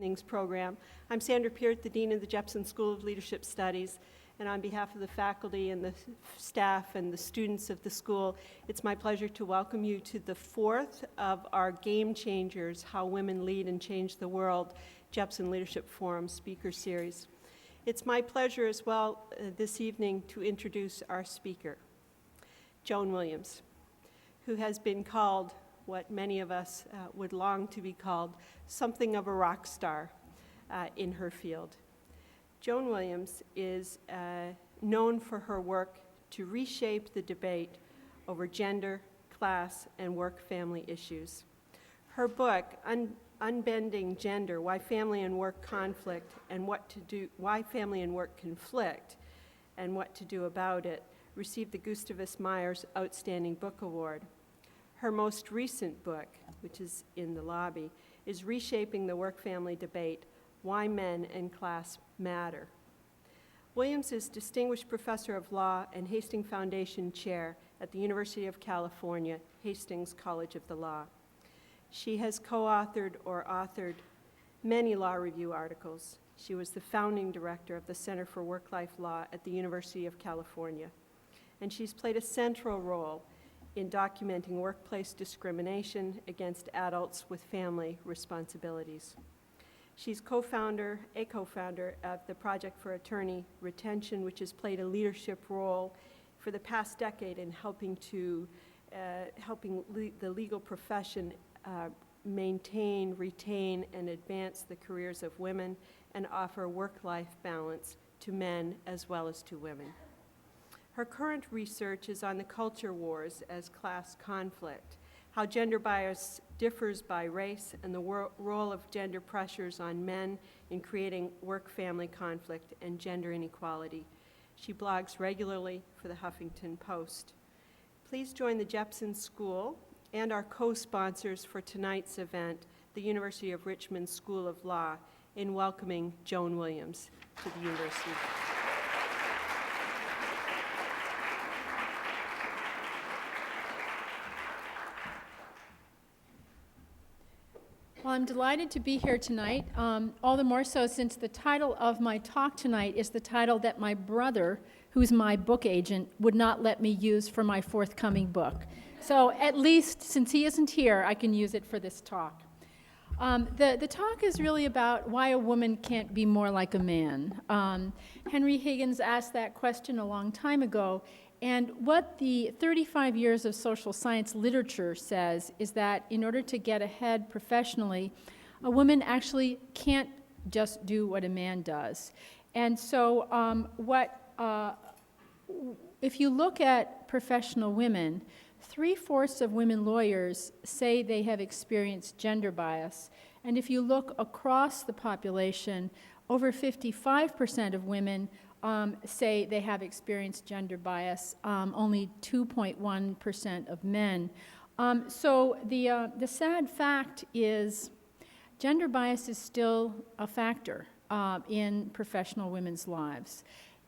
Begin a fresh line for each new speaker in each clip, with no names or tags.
Program. I'm Sandra Peart, the Dean of the Jepson School of Leadership Studies, and on behalf of the faculty and the staff and the students of the school, it's my pleasure to welcome you to the fourth of our Game Changers, How Women Lead and Change the World, Jepson Leadership Forum speaker series. It's my pleasure as well this evening to introduce our speaker, Joan Williams, who has been called what many of us would long to be called, something of a rock star in her field. Joan Williams is known for her work to reshape the debate over gender, class, and work-family issues. Her book, Unbending Gender, Why Family and Work Conflict and What to Do, Why Family and Work Conflict and What to Do About It, received the Gustavus Myers Outstanding Book Award. Her most recent book, which is in the lobby, is Reshaping the Work-Family Debate, Why Men and Class Matter. Williams is Distinguished Professor of Law and Hastings Foundation Chair at the University of California, Hastings College of the Law. She has co-authored or authored many law review articles. She was the founding director of the Center for Work-Life Law at the University of California. And she's played a central role in documenting workplace discrimination against adults with family responsibilities. She's a co-founder of the Project for Attorney Retention, which has played a leadership role for the past decade in helping the legal profession maintain, retain, and advance the careers of women and offer work-life balance to men as well as to women. Her current research is on the culture wars as class conflict, how gender bias differs by race, and the role of gender pressures on men in creating work-family conflict and gender inequality. She blogs regularly for the Huffington Post. Please join the Jepson School and our co-sponsors for tonight's event, the University of Richmond School of Law, in welcoming Joan Williams to the university.
Well, I'm delighted to be here tonight, all the more so since the title of my talk tonight is the title that my brother, who's my book agent, would not let me use for my forthcoming book. So at least, since he isn't here, I can use it for this talk. The talk is really about why a woman can't be more like a man. Henry Higgins asked that question a long time ago, and what the 35 years of social science literature says is that in order to get ahead professionally, a woman actually can't just do what a man does. And so if you look at professional women, 3/4 of women lawyers say they have experienced gender bias. And if you look across the population, over 55% of women say they have experienced gender bias, only 2.1% of men. So the sad fact is gender bias is still a factor in professional women's lives.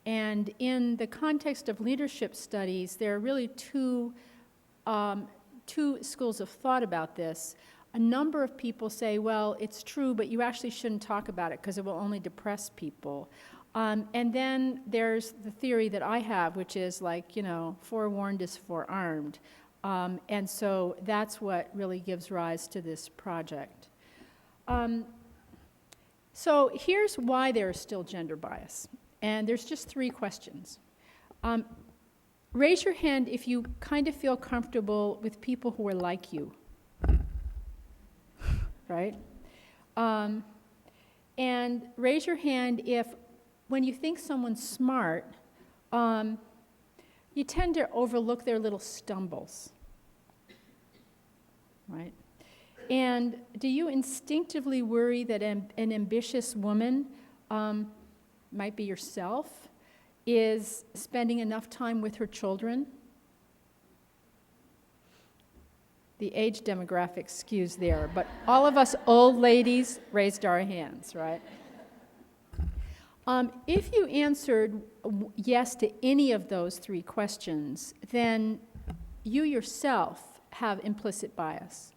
And in the context of leadership studies, there are really two schools of thought about this. A number of people say, well, it's true, but you actually shouldn't talk about it because it will only depress people. And then there's the theory that I have, which is like, forewarned is forearmed. And so that's what really gives rise to this project. So here's why there is still gender bias. And there's just 3 questions. Raise your hand if you kind of feel comfortable with people who are like you, right? And raise your hand if, when you think someone's smart, you tend to overlook their little stumbles, right? And do you instinctively worry that an ambitious woman, might be yourself, is spending enough time with her children? The age demographic skews there, but all of us old ladies raised our hands, right? If you answered yes to any of those 3 questions, then you yourself have implicit bias.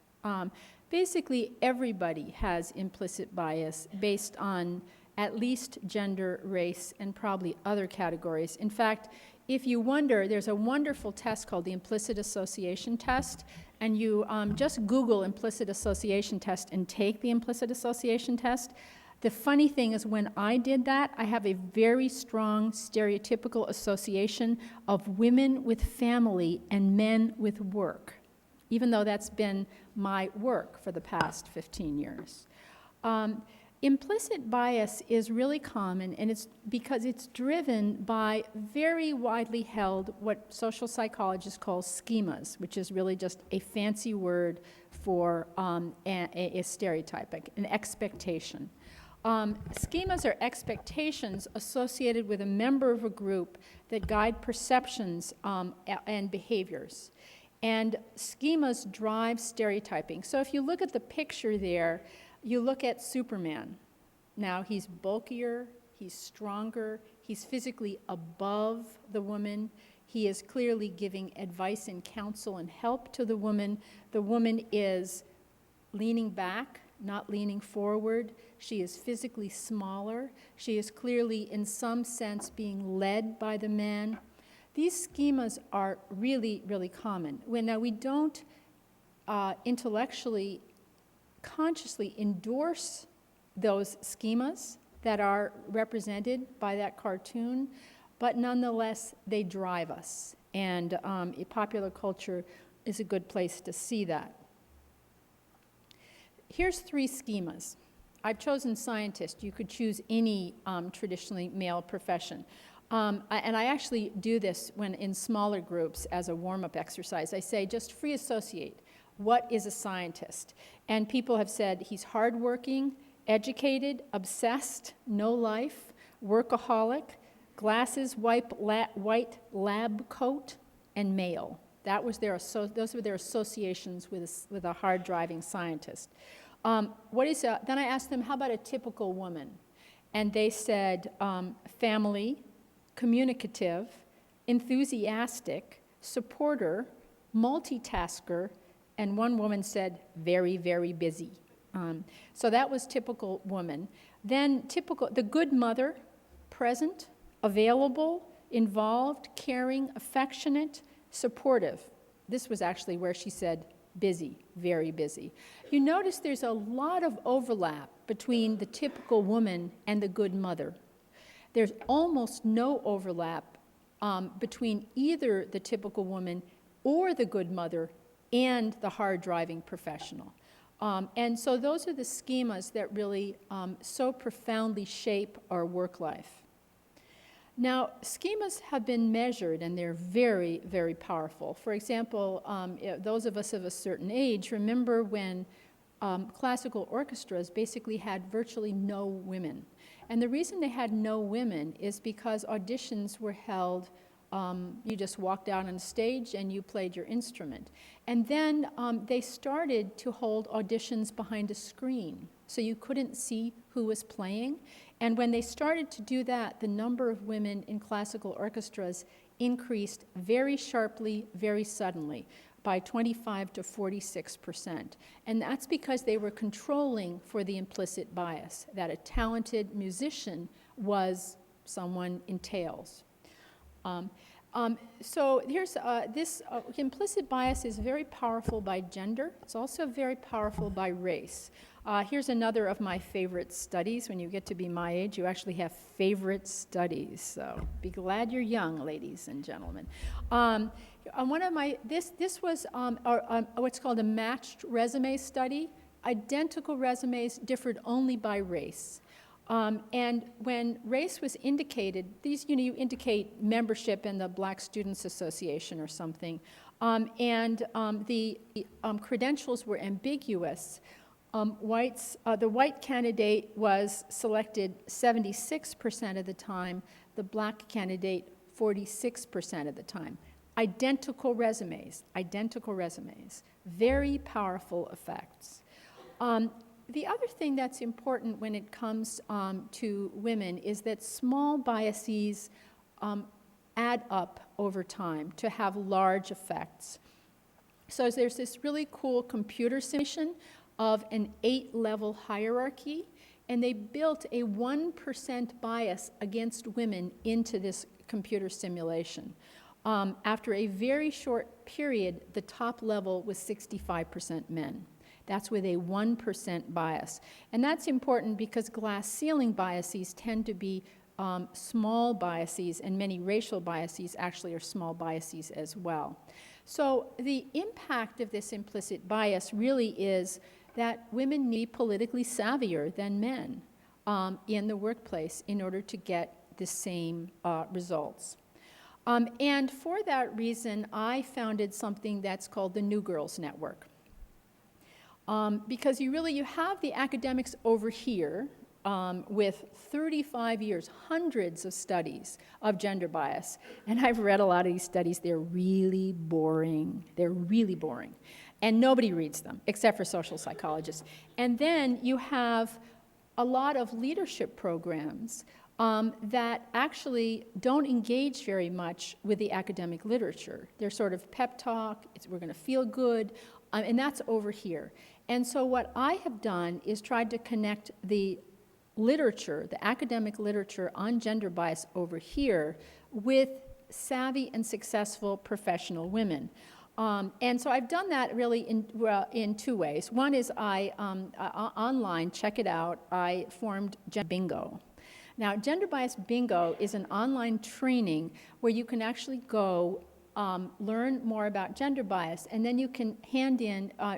Basically, everybody has implicit bias based on at least gender, race, and probably other categories. In fact, if you wonder, there's a wonderful test called the implicit association test, and you just Google implicit association test and take the implicit association test. The funny thing is when I did that, I have a very strong stereotypical association of women with family and men with work, even though that's been my work for the past 15 years. Implicit bias is really common, and it's because it's driven by very widely held, what social psychologists call schemas, which is really just a fancy word for a stereotype, an expectation. Schemas are expectations associated with a member of a group that guide perceptions and behaviors. And schemas drive stereotyping. So if you look at the picture there, you look at Superman. Now, he's bulkier, he's stronger, he's physically above the woman. He is clearly giving advice and counsel and help to the woman. The woman is leaning back, not leaning forward. She is physically smaller. She is clearly, in some sense, being led by the man. These schemas are really, really common. Now, we don't intellectually, consciously endorse those schemas that are represented by that cartoon, but nonetheless, they drive us. And popular culture is a good place to see that. Here's 3 schemas. I've chosen scientist. You could choose any traditionally male profession. And I actually do this when in smaller groups as a warm-up exercise. I say, just free associate. What is a scientist? And people have said he's hardworking, educated, obsessed, no life, workaholic, glasses, white lab coat, and male. Those were their associations with a hard-driving scientist. Then I asked them, how about a typical woman? And they said family, communicative, enthusiastic, supporter, multitasker, and one woman said, very, very busy. So that was typical woman. Then the good mother, present, available, involved, caring, affectionate, supportive. This was actually where she said busy, very busy. You notice there's a lot of overlap between the typical woman and the good mother. There's almost no overlap between either the typical woman or the good mother and the hard-driving professional. And so those are the schemas that really so profoundly shape our work life. Now, schemas have been measured, and they're very, very powerful. For example, those of us of a certain age remember when classical orchestras basically had virtually no women. And the reason they had no women is because auditions were held, you just walked out on stage and you played your instrument. And then they started to hold auditions behind a screen, so you couldn't see who was playing. And when they started to do that, the number of women in classical orchestras increased very sharply, very suddenly, by 25 to 46%. And that's because they were controlling for the implicit bias, that a talented musician was someone in tails. So here's this implicit bias is very powerful by gender. It's also very powerful by race. Here's another of my favorite studies. When you get to be my age, you actually have favorite studies. So be glad you're young, ladies and gentlemen. This was what's called a matched resume study. Identical resumes differed only by race. And when race was indicated, you indicate membership in the Black Students Association or something, and the credentials were ambiguous. The white candidate was selected 76% of the time, the black candidate 46% of the time. Identical resumes, very powerful effects. The other thing that's important when it comes to women is that small biases add up over time to have large effects. So there's this really cool computer simulation of an 8-level hierarchy, and they built a 1% bias against women into this computer simulation. After a very short period, the top level was 65% men. That's with a 1% bias. And that's important because glass ceiling biases tend to be small biases, and many racial biases actually are small biases as well. So the impact of this implicit bias really is that women need politically savvier than men in the workplace in order to get the same results. And for that reason, I founded something that's called the New Girls Network. Because you have the academics over here with 35 years, hundreds of studies of gender bias. And I've read a lot of these studies. They're really boring. They're really boring. And nobody reads them, except for social psychologists. And then you have a lot of leadership programs that actually don't engage very much with the academic literature. They're sort of pep talk, we're going to feel good, and that's over here. And so what I have done is tried to connect the literature, the academic literature on gender bias over here with savvy and successful professional women. And so I've done that really in two ways. One is online, check it out, I formed Bingo. Now, Gender Bias Bingo is an online training where you can actually go learn more about gender bias, and then you can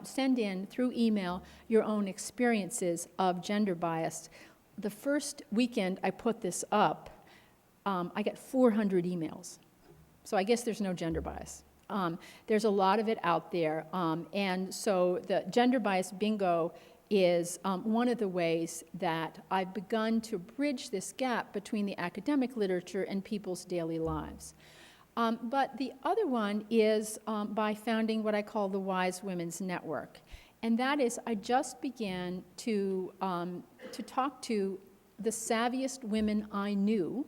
send in through email your own experiences of gender bias. The first weekend I put this up, I got 400 emails. So I guess there's no gender bias. There's a lot of it out there, and so the Gender Bias Bingo is one of the ways that I've begun to bridge this gap between the academic literature and people's daily lives. But the other one is by founding what I call the Wise Women's Network. And that is, I just began to talk to the savviest women I knew.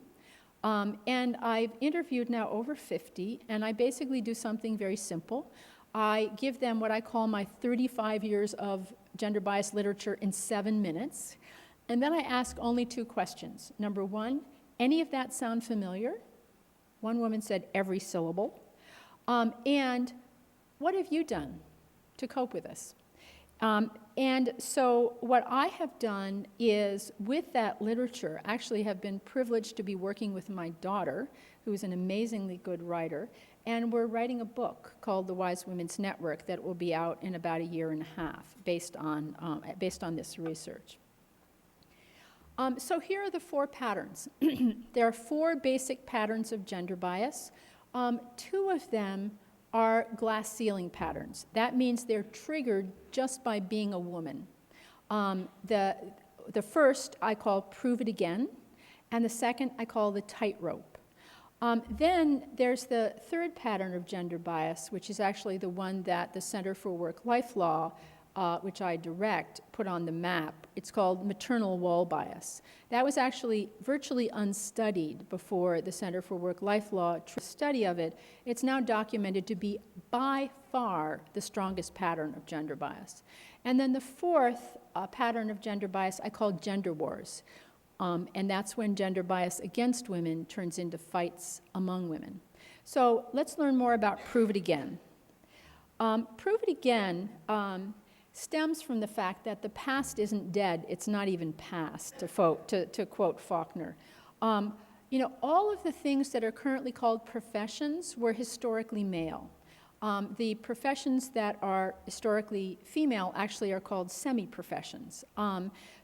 And I've interviewed now over 50, and I basically do something very simple. I give them what I call my 35 years of gender bias literature in 7 minutes. And then I ask only 2 questions. Number 1, any of that sound familiar? One woman said every syllable. And what have you done to cope with this? And so what I have done is, with that literature, actually have been privileged to be working with my daughter, who is an amazingly good writer, and we're writing a book called The Wise Women's Network that will be out in about 1.5 years based on this research. So here are the 4 patterns. There are 4 basic patterns of gender bias. 2 of them are glass ceiling patterns. That means they're triggered just by being a woman. The first I call prove it again, and the second I call the tightrope. Then there's the 3rd pattern of gender bias, which is actually the one that the Center for Work-Life Law, which I direct, put on the map. It's called maternal wall bias. That was actually virtually unstudied before the Center for Work-Life Law study of it. It's now documented to be by far the strongest pattern of gender bias. And then the 4th pattern of gender bias I call gender wars. And that's when gender bias against women turns into fights among women. So let's learn more about prove it again. Prove it again stems from the fact that the past isn't dead, it's not even past, to quote Faulkner. All of the things that are currently called professions were historically male. The professions that are historically female actually are called semi-professions.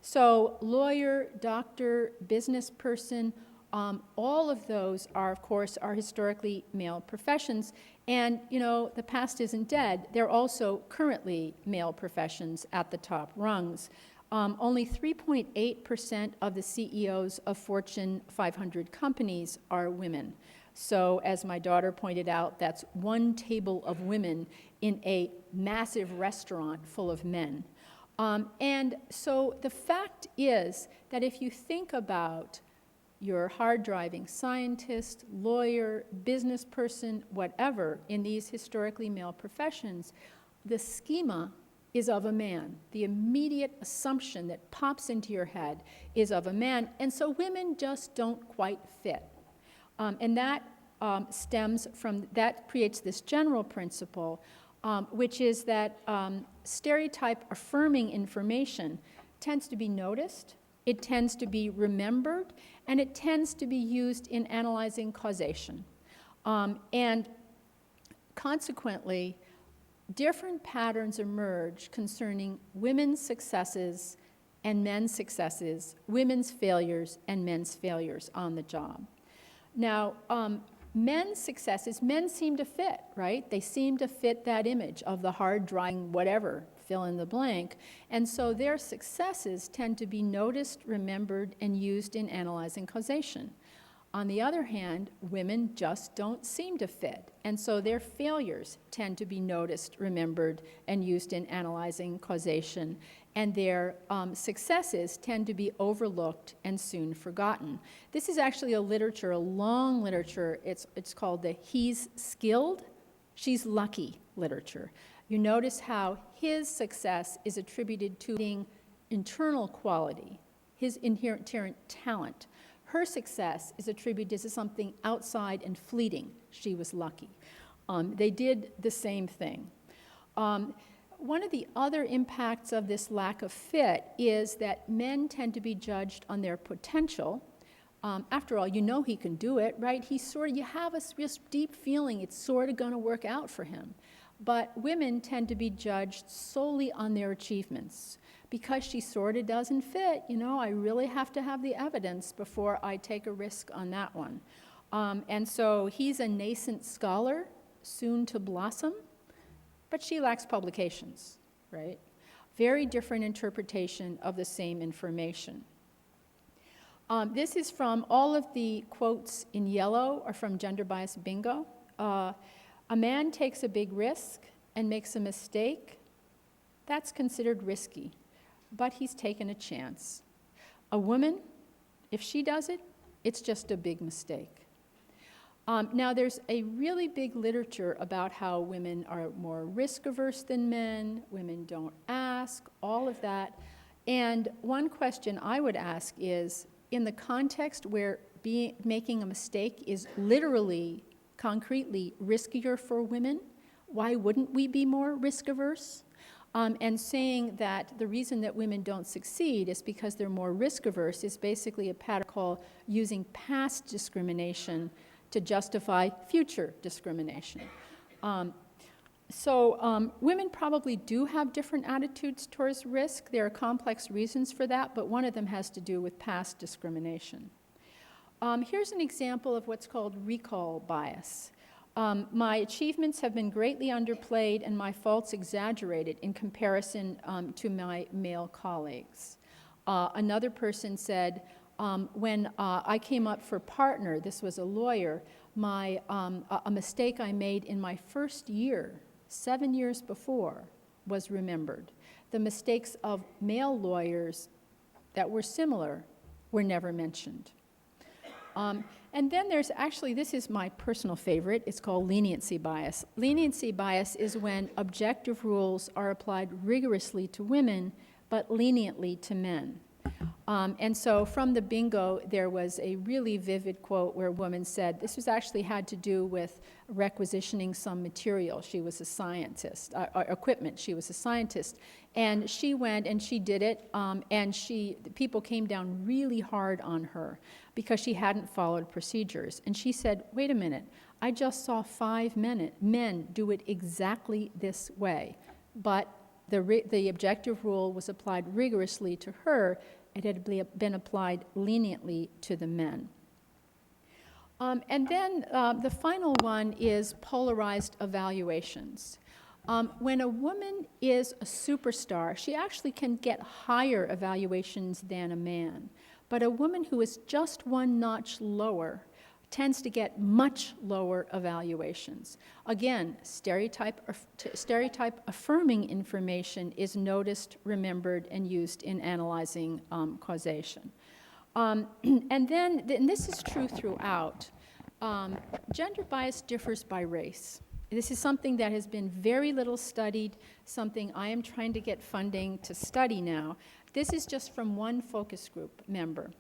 So lawyer, doctor, business person, all of those are, of course, are historically male professions. And, the past isn't dead. They're also currently male professions at the top rungs. Only 3.8% of the CEOs of Fortune 500 companies are women. So, as my daughter pointed out, that's 1 table of women in a massive restaurant full of men. And so the fact is that if you think about your hard-driving scientist, lawyer, business person, whatever, in these historically male professions, the schema is of a man. The immediate assumption that pops into your head is of a man, and so women just don't quite fit. And that stems from, that creates this general principle, which is that stereotype affirming information tends to be noticed, it tends to be remembered, and it tends to be used in analyzing causation. And consequently, different patterns emerge concerning women's successes and men's successes, women's failures and men's failures on the job. Now, men's successes, men seem to fit, right? They seem to fit that image of the hard-driving whatever, fill in the blank, and so their successes tend to be noticed, remembered, and used in analyzing causation. On the other hand, women just don't seem to fit, and so their failures tend to be noticed, remembered, and used in analyzing causation, and their successes tend to be overlooked and soon forgotten. This is actually a literature, a long literature. It's called the he's skilled, she's lucky literature. You notice how his success is attributed to being internal quality, his inherent talent. Her success is attributed to something outside and fleeting. She was lucky. They did the same thing. One of the other impacts of this lack of fit is that men tend to be judged on their potential. After all, you know he can do it, right? You have this deep feeling it's sort of going to work out for him. But women tend to be judged solely on their achievements. Because she sort of doesn't fit, I really have to have the evidence before I take a risk on that one. And so he's a nascent scholar, soon to blossom, but she lacks publications, right? Very different interpretation of the same information. This is from, all of the quotes in yellow are from Gender Bias Bingo. A man takes a big risk and makes a mistake. That's considered risky, but he's taken a chance. A woman, if she does it, it's just a big mistake. Now, there's a really big literature about how women are more risk-averse than men, women don't ask, all of that. And one question I would ask is, in the context where making a mistake is literally, concretely riskier for women, why wouldn't we be more risk-averse? And saying that the reason that women don't succeed is because they're more risk-averse is basically a pattern called using past discrimination to justify future discrimination. Women probably do have different attitudes towards risk. There are complex reasons for that, but one of them has to do with past discrimination. Here's an example of what's called recall bias. My achievements have been greatly underplayed and my faults exaggerated in comparison to my male colleagues. Another person said, when I came up for partner, this was a lawyer, a mistake I made in my first year, 7 years before, was remembered. The mistakes of male lawyers that were similar were never mentioned. And then there's actually, this is my personal favorite, it's called leniency bias. Leniency bias is when objective rules are applied rigorously to women, but leniently to men. And so from the bingo, there was a really vivid quote where a woman said, this was actually had to do with requisitioning some material. She was a scientist, equipment, she was a scientist. And she went and she did it, and people came down really hard on her because she hadn't followed procedures. And she said, wait a minute, I just saw 5 men do it exactly this way. But the objective rule was applied rigorously to her. It had been applied leniently to the men. And then the final one is polarized evaluations. When a woman is a superstar, she actually can get higher evaluations than a man. But a woman who is just one notch lower tends to get much lower evaluations. Again, stereotype affirming information is noticed, remembered, and used in analyzing causation. And this is true throughout, gender bias differs by race. This is something that has been very little studied, something I am trying to get funding to study now. This is just from one focus group member.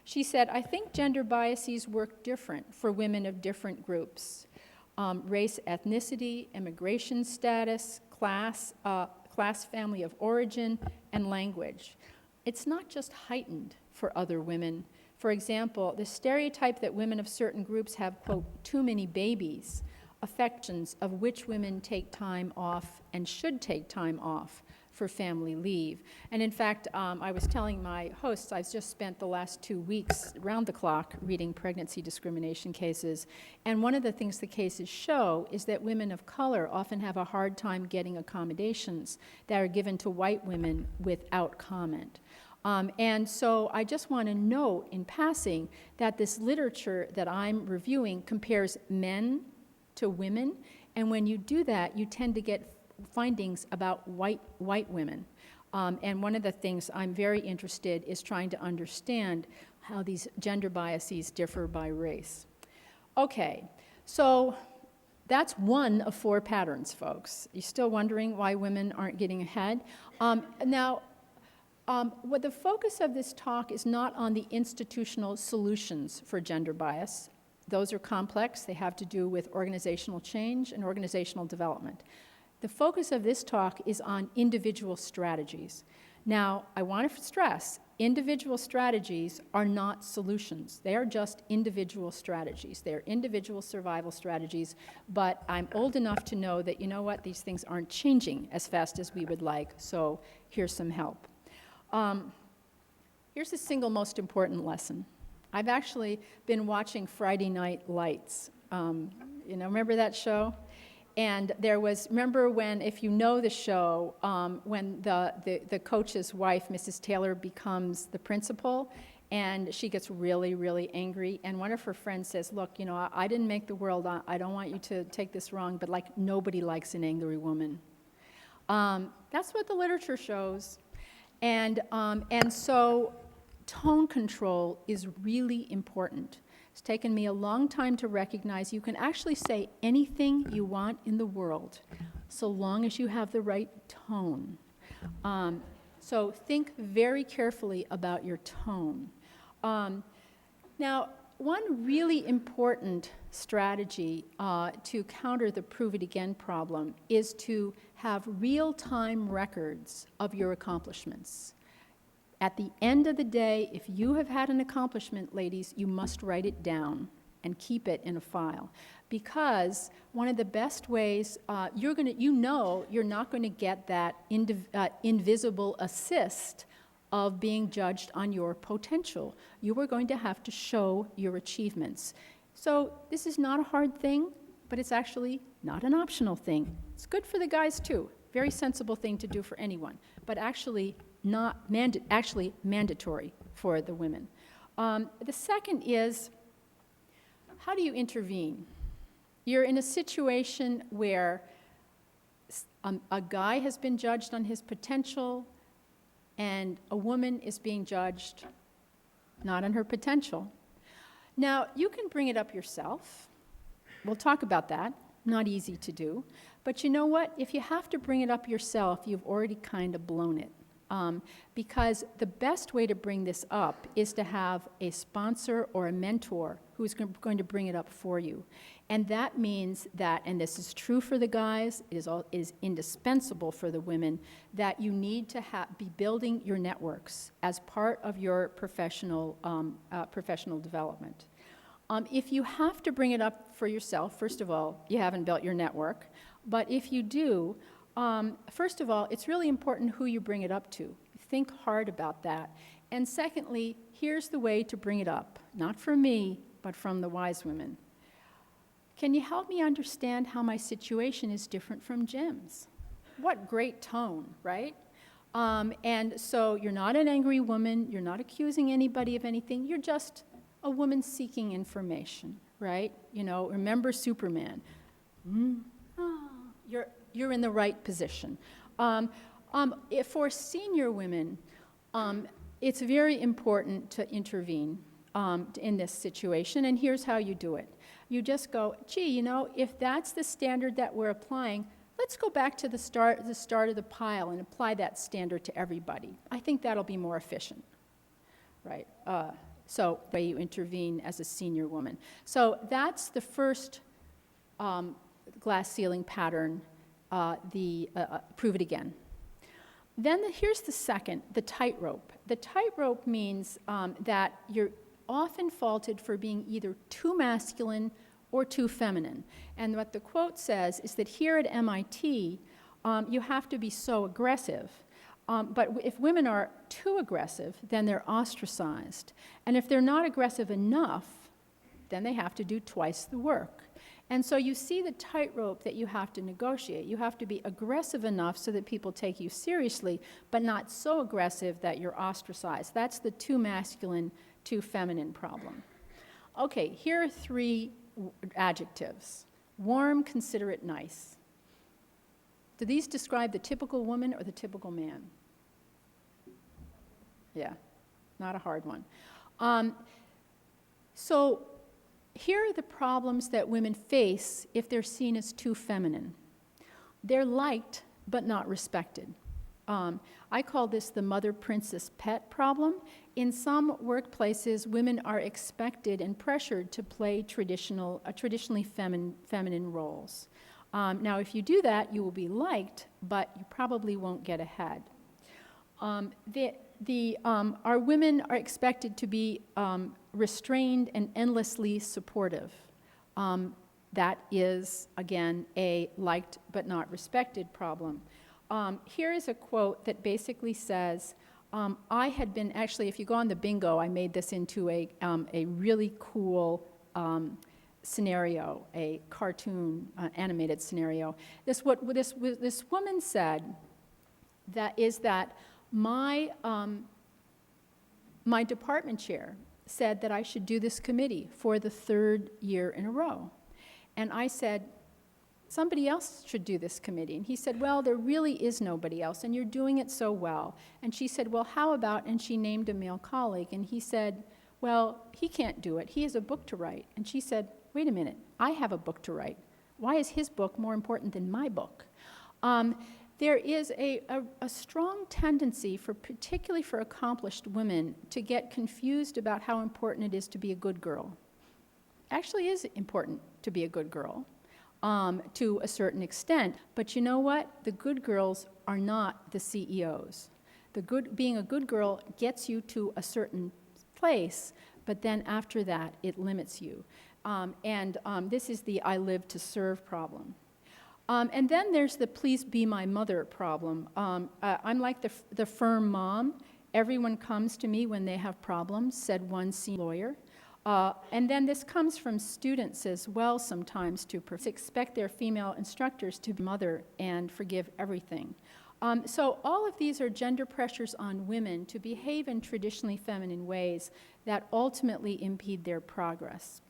She said, I think gender biases work different for women of different groups. Race, ethnicity, immigration status, class, family of origin, and language. It's not just heightened for other women. For example, the stereotype that women of certain groups have, quote, too many babies, affections of which women take time off and should take time off for family leave. And in fact, I was telling my hosts, I've just spent the last 2 weeks round the clock reading pregnancy discrimination cases, and one of the things the cases show is that women of color often have a hard time getting accommodations that are given to white women without comment. And so I just want to note in passing that this literature that I'm reviewing compares men to women, and when you do that, you tend to get findings about white women. And one of the things I'm very interested is trying to understand how these gender biases differ by race. Okay, so that's one of 4 patterns, folks. You still wondering why women aren't getting ahead? What the focus of this talk is not on the institutional solutions for gender bias. Those are complex. They have to do with organizational change and organizational development. The focus of this talk is on individual strategies. Now, I want to stress, individual strategies are not solutions. They are just individual strategies. They're individual survival strategies, but I'm old enough to know that, you know what, these things aren't changing as fast as we would like, so here's some help. Here's the single most important lesson. I've actually been watching Friday Night Lights. Remember that show? And there was, remember when, if you know the show, when the coach's wife, Mrs. Taylor, becomes the principal, and she gets really, really angry, and one of her friends says, look, I didn't make the world, I don't want you to take this wrong, but like nobody likes an angry woman. That's what the literature shows. And so tone control is really important. It's taken me a long time to recognize you can actually say anything you want in the world so long as you have the right tone. So think very carefully about your tone. Now, one really important strategy to counter the prove it again problem is to have real-time records of your accomplishments. At the end of the day, if you have had an accomplishment, ladies, you must write it down and keep it in a file. Because one of the best ways, you're not going to get that invisible assist of being judged on your potential. You are going to have to show your achievements. So this is not a hard thing, but it's actually not an optional thing. It's good for the guys too. Very sensible thing to do for anyone, but actually mandatory for the women. The second is, how do you intervene? You're in a situation where a guy has been judged on his potential, and a woman is being judged not on her potential. Now, you can bring it up yourself. We'll talk about that. Not easy to do. But you know what? If you have to bring it up yourself, you've already kind of blown it. Because the best way to bring this up is to have a sponsor or a mentor who's going to bring it up for you. And that means that, and this is true for the guys, it is indispensable for the women, that you need to be building your networks as part of your professional development. If you have to bring it up for yourself, first of all, you haven't built your network. But if you do, first of all, it's really important who you bring it up to. Think hard about that. And secondly, here's the way to bring it up, not from me, but from the wise women. Can you help me understand how my situation is different from Jim's? What great tone, right? And so you're not an angry woman, you're not accusing anybody of anything, you're just a woman seeking information, right? Remember Superman. You're in the right position. For senior women, it's very important to intervene. in this situation, and here's how you do it. You just go, gee, you know, if that's the standard that we're applying, let's go back to the start of the pile and apply that standard to everybody. I think that'll be more efficient, right? So the way you intervene as a senior woman. So that's the first glass ceiling pattern, prove it again. Then here's the second, the tightrope. The tightrope means that you're often faulted for being either too masculine or too feminine. And what the quote says is that here at MIT, you have to be so aggressive. But if women are too aggressive, then they're ostracized. And if they're not aggressive enough, then they have to do twice the work. And so you see the tightrope that you have to negotiate. You have to be aggressive enough so that people take you seriously, but not so aggressive that you're ostracized. That's the too masculine, too feminine problem. Okay, here are 3 adjectives. Warm, considerate, nice. Do these describe the typical woman or the typical man? Yeah, not a hard one. So here are the problems that women face if they're seen as too feminine. They're liked but not respected. I call this the mother princess pet problem. In some workplaces, women are expected and pressured to play traditionally feminine roles. Now, if you do that, you will be liked, but you probably won't get ahead. Our women are expected to be restrained and endlessly supportive. That is, again, a liked but not respected problem. Here is a quote that basically says, I had been, actually, if you go on the bingo, I made this into a really cool scenario, a cartoon animated scenario. This woman said that my department chair said that I should do this committee for the 3rd year in a row. And I said, somebody else should do this committee. And he said, well, there really is nobody else, and you're doing it so well. And she said, well, how about, and she named a male colleague, and he said, well, he can't do it. He has a book to write. And she said, wait a minute, I have a book to write. Why is his book more important than my book? There is a strong tendency, particularly for accomplished women, to get confused about how important it is to be a good girl. Actually is important to be a good girl to a certain extent, but you know what? The good girls are not the CEOs. Being a good girl gets you to a certain place, but then after that, it limits you. This is the I live to serve problem. And then there's the please be my mother problem. I'm like the firm mom. Everyone comes to me when they have problems, said one senior lawyer. And then this comes from students as well sometimes to expect their female instructors to be mother and forgive everything. So all of these are gender pressures on women to behave in traditionally feminine ways that ultimately impede their progress.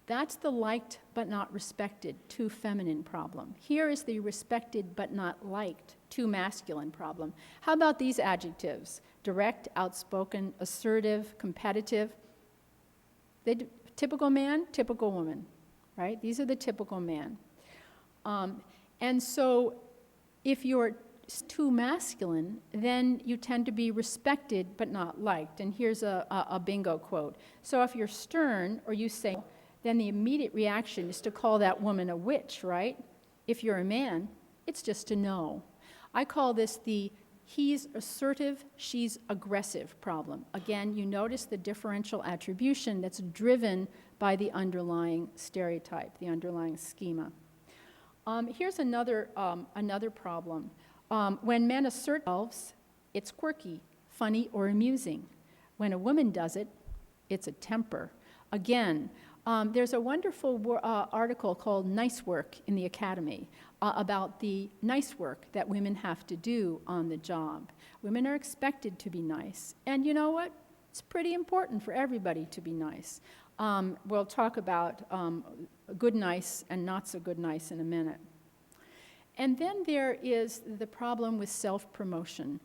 That's the liked but not respected, too feminine problem. Here is the respected but not liked, too masculine problem. How about these adjectives? Direct, outspoken, assertive, competitive. Typical man, typical woman, right? These are the typical man. And so if you're too masculine, then you tend to be respected but not liked. And here's a bingo quote. So if you're stern or you say, then the immediate reaction is to call that woman a witch, right? If you're a man, it's just a no. I call this the he's assertive, she's aggressive problem. Again, you notice the differential attribution that's driven by the underlying stereotype, the underlying schema. Here's another problem. When men assert themselves, it's quirky, funny, or amusing. When a woman does it, it's a temper. Again, there's a wonderful article called Nice Work in the Academy about the nice work that women have to do on the job. Women are expected to be nice. And you know what? It's pretty important for everybody to be nice. We'll talk about good nice and not so good nice in a minute. And then there is the problem with self-promotion.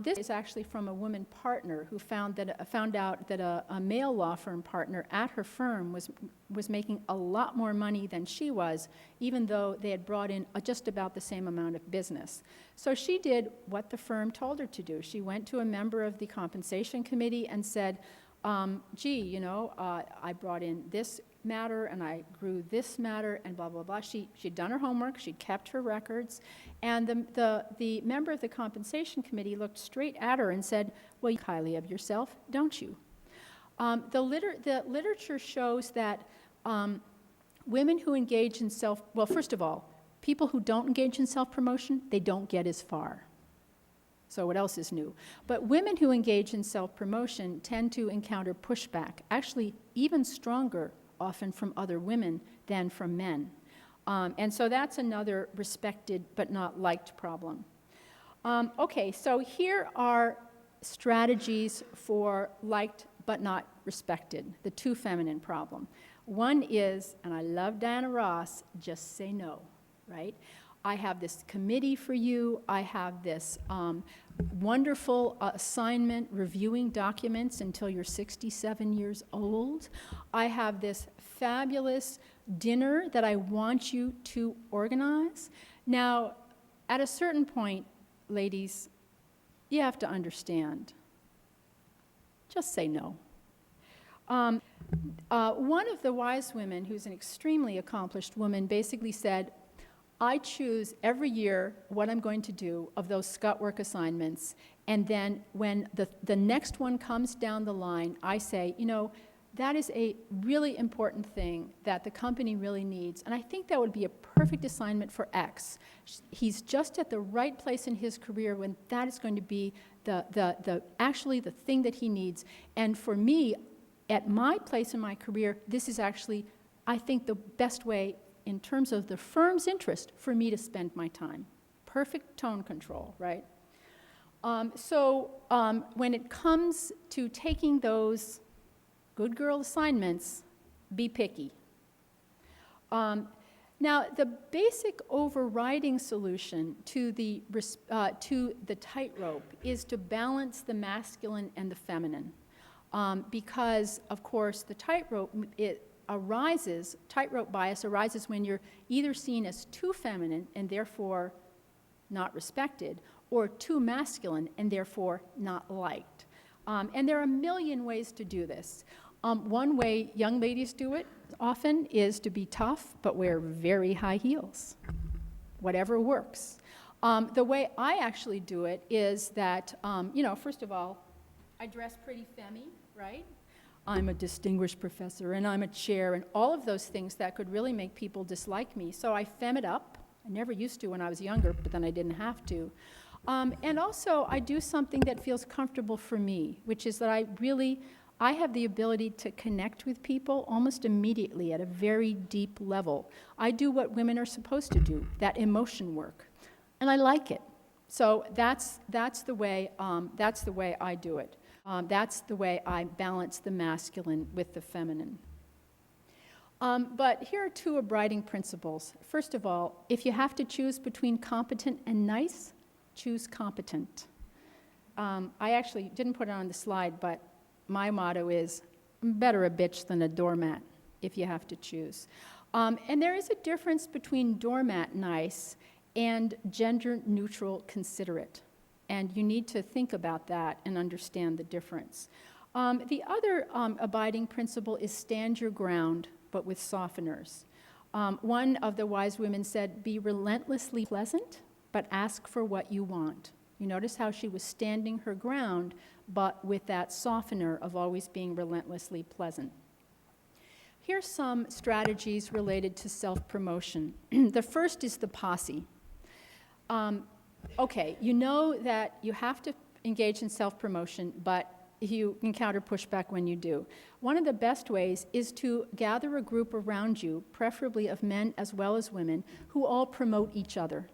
This is actually from a woman partner who found out that a male law firm partner at her firm was making a lot more money than she was, even though they had brought in just about the same amount of business. So she did what the firm told her to do. She went to a member of the compensation committee and said, gee, I brought in this matter and I grew this matter and blah, blah, blah. She'd done her homework, she'd kept her records, and the member of the compensation committee looked straight at her and said, well, you think highly of yourself, don't you? The literature shows that women who engage in well, first of all, people who don't engage in self-promotion, they don't get as far. So what else is new? But women who engage in self-promotion tend to encounter pushback, actually even stronger often from other women than from men. And so that's another respected but not liked problem. Okay, so here are strategies for liked but not respected, the too feminine problem. One is, and I love Diana Ross, just say no, right? I have this committee for you. I have this wonderful assignment reviewing documents until you're 67 years old. I have this fabulous dinner that I want you to organize. Now, at a certain point, ladies, you have to understand. Just say no. One of the wise women, who's an extremely accomplished woman, basically said, I choose every year what I'm going to do of those scut work assignments, and then when the next one comes down the line, I say, that is a really important thing that the company really needs, and I think that would be a perfect assignment for X. He's just at the right place in his career when that is going to be actually the thing that he needs. And for me, at my place in my career, this is actually, I think, the best way in terms of the firm's interest for me to spend my time. Perfect tone control, right? When it comes to taking those good girl assignments, be picky. Now, the basic overriding solution to the tightrope is to balance the masculine and the feminine. Because, of course, the tightrope bias arises when you're either seen as too feminine and therefore not respected, or too masculine and therefore not liked. And there are a million ways to do this. One way young ladies do it often is to be tough but wear very high heels. Whatever works. The way I actually do it is that, first of all, I dress pretty femmy, right? I'm a distinguished professor, and I'm a chair, and all of those things that could really make people dislike me. So I femme it up. I never used to when I was younger, but then I didn't have to. And also, I do something that feels comfortable for me, which is that I have the ability to connect with people almost immediately at a very deep level. I do what women are supposed to do, that emotion work, and I like it. So that's the way I do it. That's the way I balance the masculine with the feminine. But here are two abiding principles. First of all, if you have to choose between competent and nice, choose competent. I actually didn't put it on the slide, but my motto is, better a bitch than a doormat, if you have to choose. And there is a difference between doormat nice and gender-neutral considerate. And you need to think about that and understand the difference. The other abiding principle is stand your ground, but with softeners. One of the wise women said, be relentlessly pleasant, but ask for what you want. You notice how she was standing her ground, but with that softener of always being relentlessly pleasant. Here's some strategies related to self-promotion. The first is the posse. Okay, you know that you have to engage in self-promotion, but you encounter pushback when you do. One of the best ways is to gather a group around you, preferably of men as well as women, who all promote each other.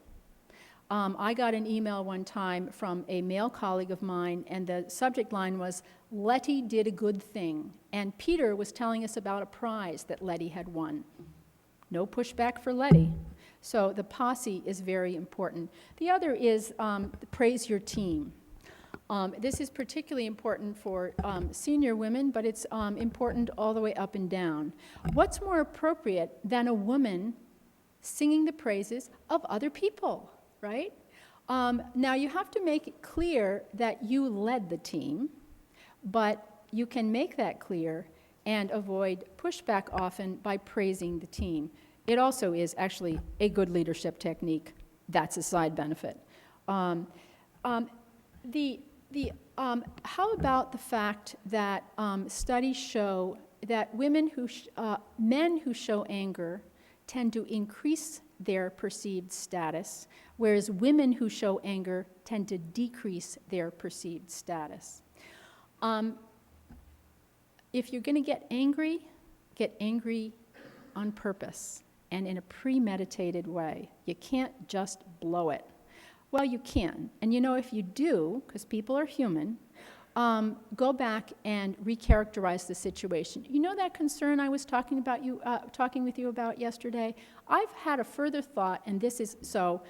I got an email one time from a male colleague of mine, and the subject line was, Letty did a good thing. And Peter was telling us about a prize that Letty had won. No pushback for Letty. So the posse is very important. The other is praise your team. This is particularly important for senior women, but it's important all the way up and down. What's more appropriate than a woman singing the praises of other people, right? Now, you have to make it clear that you led the team, but you can make that clear and avoid pushback often by praising the team. It also is actually a good leadership technique. That's a side benefit. How about the fact that studies show that men who show anger tend to increase their perceived status, whereas women who show anger tend to decrease their perceived status. If you're going to get angry on purpose and in a premeditated way. You can't just blow it. Well, you can. And you know, if you do, because people are human, go back and recharacterize the situation. You know that concern I was talking with you about yesterday? I've had a further thought, and this is so,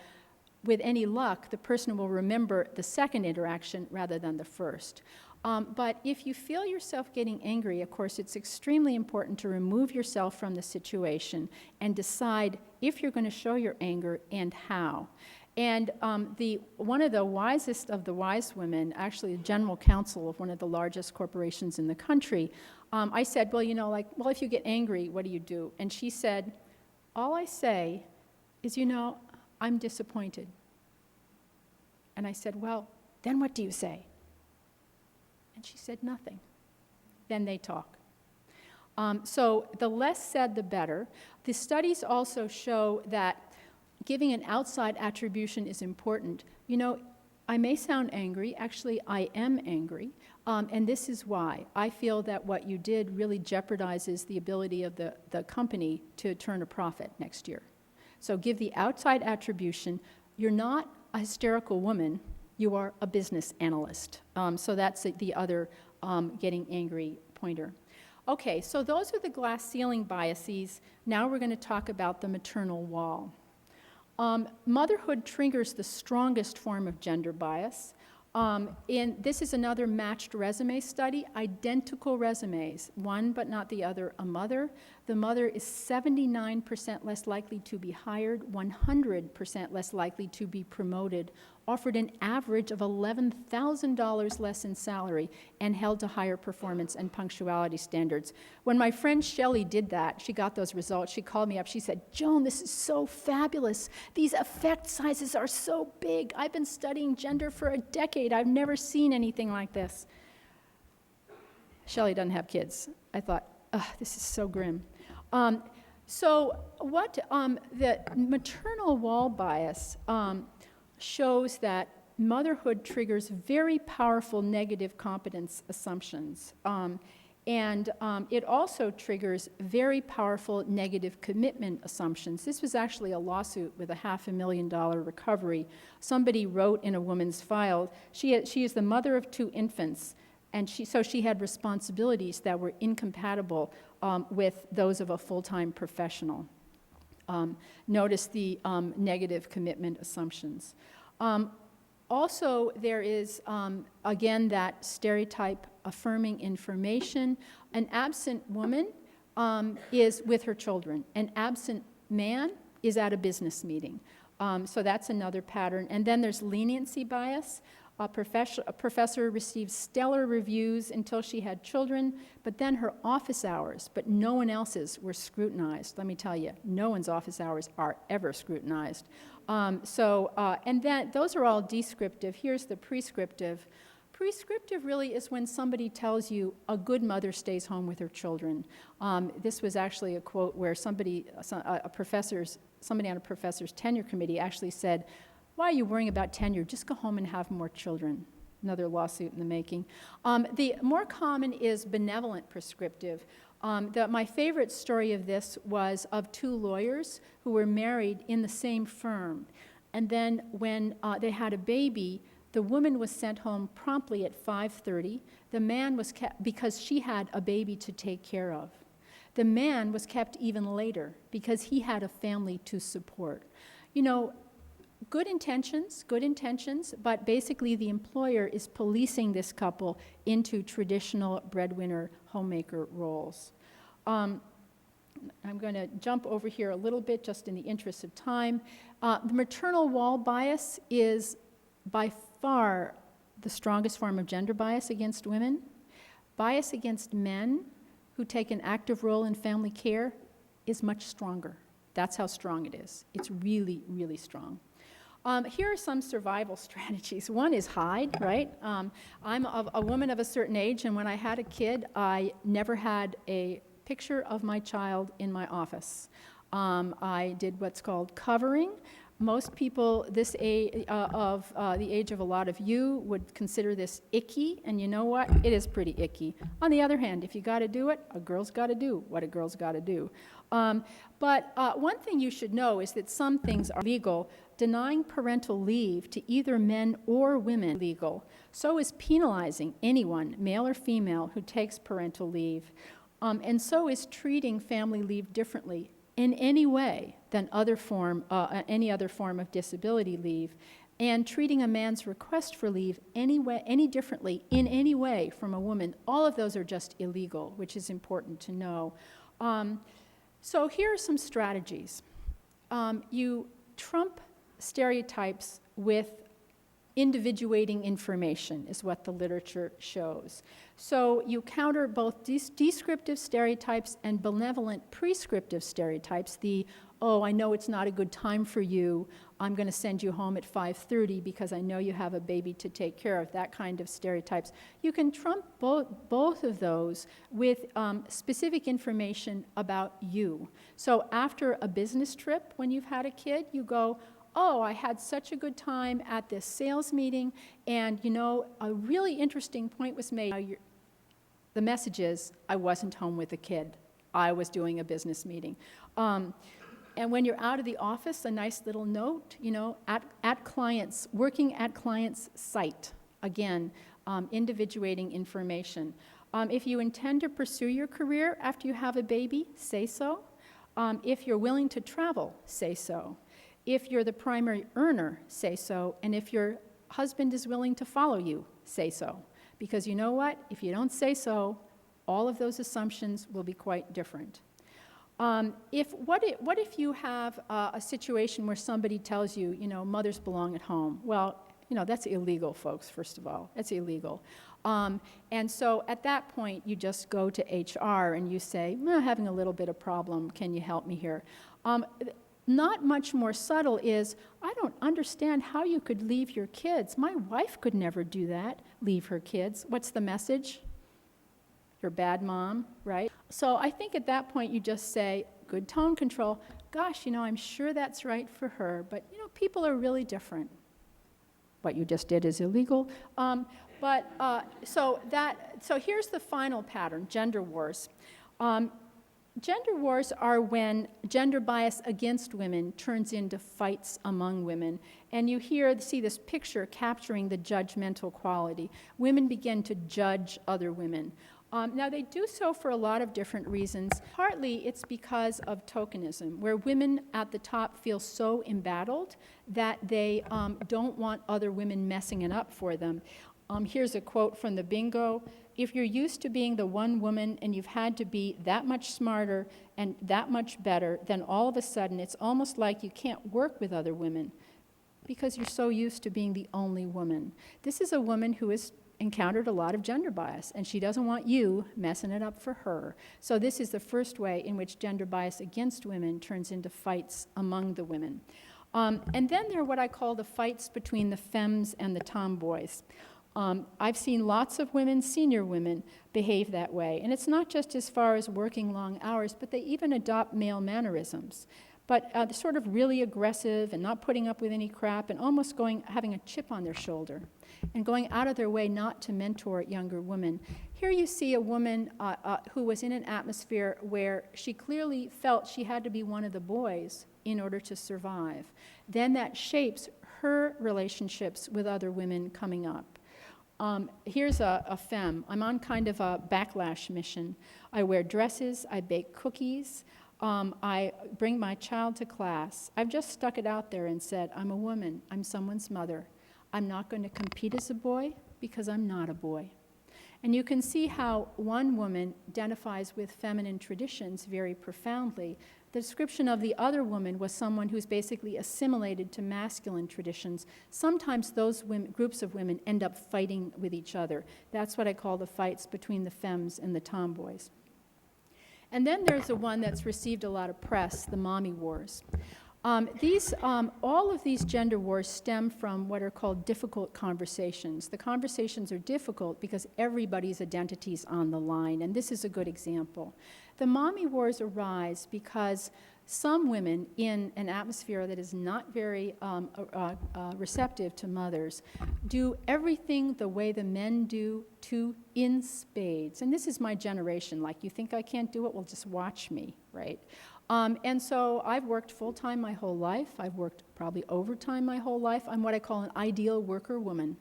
with any luck, the person will remember the second interaction rather than the first. But if you feel yourself getting angry, of course, it's extremely important to remove yourself from the situation and decide if you're going to show your anger and how. And one of the wisest of the wise women, actually the general counsel of one of the largest corporations in the country, I said, well, you know, well, if you get angry, what do you do? And she said, all I say is, you know, I'm disappointed. And I said, well, then what do you say? And she said, nothing. Then they talk. So the less said, the better. The studies also show that giving an outside attribution is important. You know, I may sound angry. Actually, I am angry. And this is why. I feel that what you did really jeopardizes the ability of the company to turn a profit next year. So give the outside attribution. You're not a hysterical woman. You are a business analyst. So that's the other getting angry pointer. Okay, so those are the glass ceiling biases. Now we're going to talk about the maternal wall. Motherhood triggers the strongest form of gender bias. This is another matched resume study, identical resumes, one but not the other, a mother. The mother is 79% less likely to be hired, 100% less likely to be promoted, offered an average of $11,000 less in salary, and held to higher performance and punctuality standards. When my friend Shelley did that, she got those results, she called me up, she said, Joan, this is so fabulous. These effect sizes are so big. I've been studying gender for a decade. I've never seen anything like this. Shelley doesn't have kids. I thought, this is so grim. So the maternal wall bias shows that motherhood triggers very powerful negative competence assumptions. And it also triggers very powerful negative commitment assumptions. This was actually a lawsuit with a $500,000 recovery. Somebody wrote in a woman's file, she is the mother of 2 infants, and so she had responsibilities that were incompatible with those of a full-time professional. Notice the negative commitment assumptions. Also, there is, again, that stereotype affirming information. An absent woman is with her children. An absent man is at a business meeting. So that's another pattern. And then there's leniency bias. A professor received stellar reviews until she had children, but then her office hours, but no one else's, were scrutinized. Let me tell you, no one's office hours are ever scrutinized. And then those are all descriptive. Here's the prescriptive. Prescriptive really is when somebody tells you a good mother stays home with her children. This was actually a quote where somebody on a professor's tenure committee actually said, why are you worrying about tenure? Just go home and have more children. Another lawsuit in the making. The more common is benevolent prescriptive. My favorite story of this was of 2 lawyers who were married in the same firm. And then when they had a baby, the woman was sent home promptly at 5:30. The man was kept because she had a baby to take care of. The man was kept even later because he had a family to support. You know, good intentions, but basically the employer is policing this couple into traditional breadwinner homemaker roles. I'm going to jump over here a little bit just in the interest of time. The maternal wall bias is by far the strongest form of gender bias against women. Bias against men who take an active role in family care is much stronger. That's how strong it is. It's really, really strong. Here are some survival strategies. One is hide, right? I'm a woman of a certain age, and when I had a kid, I never had a picture of my child in my office. I did what's called covering. Most people this age, the age of a lot of you would consider this icky, and you know what? It is pretty icky. On the other hand, if you got to do it, a girl's got to do what a girl's got to do. But one thing you should know is that some things are legal. Denying parental leave to either men or women legal. So is penalizing anyone, male or female, who takes parental leave. And so is treating family leave differently in any way than any other form of disability leave, and treating a man's request for leave any differently in any way from a woman. All of those are just illegal, which is important to know. So here are some strategies. You trump stereotypes with individuating information is what the literature shows. So you counter both descriptive stereotypes and benevolent prescriptive stereotypes. Oh, I know it's not a good time for you. I'm going to send you home at 5:30 because I know you have a baby to take care of, that kind of stereotypes. You can trump both of those with specific information about you. So after a business trip, when you've had a kid, you go, oh, I had such a good time at this sales meeting, and you know, a really interesting point was made. The message is, I wasn't home with a kid. I was doing a business meeting. And when you're out of the office, a nice little note, you know, working at client's site. Again, individuating information. If you intend to pursue your career after you have a baby, say so. If you're willing to travel, say so. If you're the primary earner, say so. And if your husband is willing to follow you, say so. Because you know what? If you don't say so, all of those assumptions will be quite different. What if you have a situation where somebody tells you, you know, mothers belong at home? Well, you know, that's illegal, folks, first of all. That's illegal. And so at that point, you just go to HR and you say, I'm having a little bit of problem. Can you help me here? Not much more subtle is, I don't understand how you could leave your kids. My wife could never do that, leave her kids. What's the message? You're a bad mom, right? So I think at that point you just say, good tone control, gosh, you know, I'm sure that's right for her, but you know, people are really different. What you just did is illegal. So here's the final pattern, gender wars. Gender wars are when gender bias against women turns into fights among women. And you see this picture capturing the judgmental quality. Women begin to judge other women. Now, they do so for a lot of different reasons. Partly, it's because of tokenism, where women at the top feel so embattled that they don't want other women messing it up for them. Here's a quote from the bingo. If you're used to being the one woman and you've had to be that much smarter and that much better, then all of a sudden it's almost like you can't work with other women because you're so used to being the only woman. This is a woman who has encountered a lot of gender bias, and she doesn't want you messing it up for her. So this is the first way in which gender bias against women turns into fights among the women. And then there are what I call the fights between the femmes and the tomboys. I've seen lots of women, senior women, behave that way. And it's not just as far as working long hours, but they even adopt male mannerisms. But they're sort of really aggressive and not putting up with any crap and almost having a chip on their shoulder and going out of their way not to mentor younger women. Here you see a woman who was in an atmosphere where she clearly felt she had to be one of the boys in order to survive. Then that shapes her relationships with other women coming up. Here's a femme. I'm on kind of a backlash mission. I wear dresses, I bake cookies, I bring my child to class. I've just stuck it out there and said, I'm a woman, I'm someone's mother. I'm not going to compete as a boy because I'm not a boy. And you can see how one woman identifies with feminine traditions very profoundly. The description of the other woman was someone who's basically assimilated to masculine traditions. Sometimes those groups of women end up fighting with each other. That's what I call the fights between the femmes and the tomboys. And then there's the one that's received a lot of press, the mommy wars. All of these gender wars stem from what are called difficult conversations. The conversations are difficult because everybody's identity is on the line, and this is a good example. The mommy wars arise because some women in an atmosphere that is not very receptive to mothers do everything the way the men do in spades. And this is my generation, like, you think I can't do it? Well, just watch me, right? And so I've worked full-time my whole life. I've worked probably overtime my whole life. I'm what I call an ideal worker woman.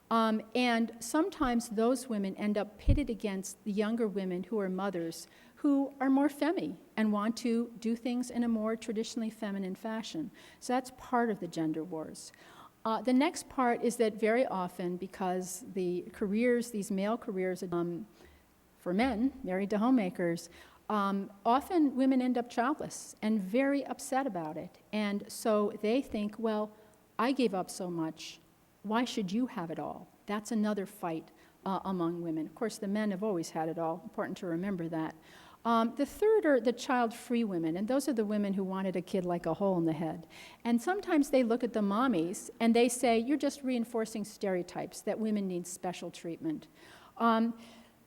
And sometimes those women end up pitted against the younger women who are mothers who are more femmy and want to do things in a more traditionally feminine fashion. So that's part of the gender wars. The next part is that very often, because the careers, these male careers for men, married to homemakers, often women end up childless and very upset about it. And so they think, well, I gave up so much, why should you have it all? That's another fight among women. Of course, the men have always had it all. Important to remember that. The third are the child-free women, and those are the women who wanted a kid like a hole in the head. And sometimes they look at the mommies and they say, you're just reinforcing stereotypes that women need special treatment.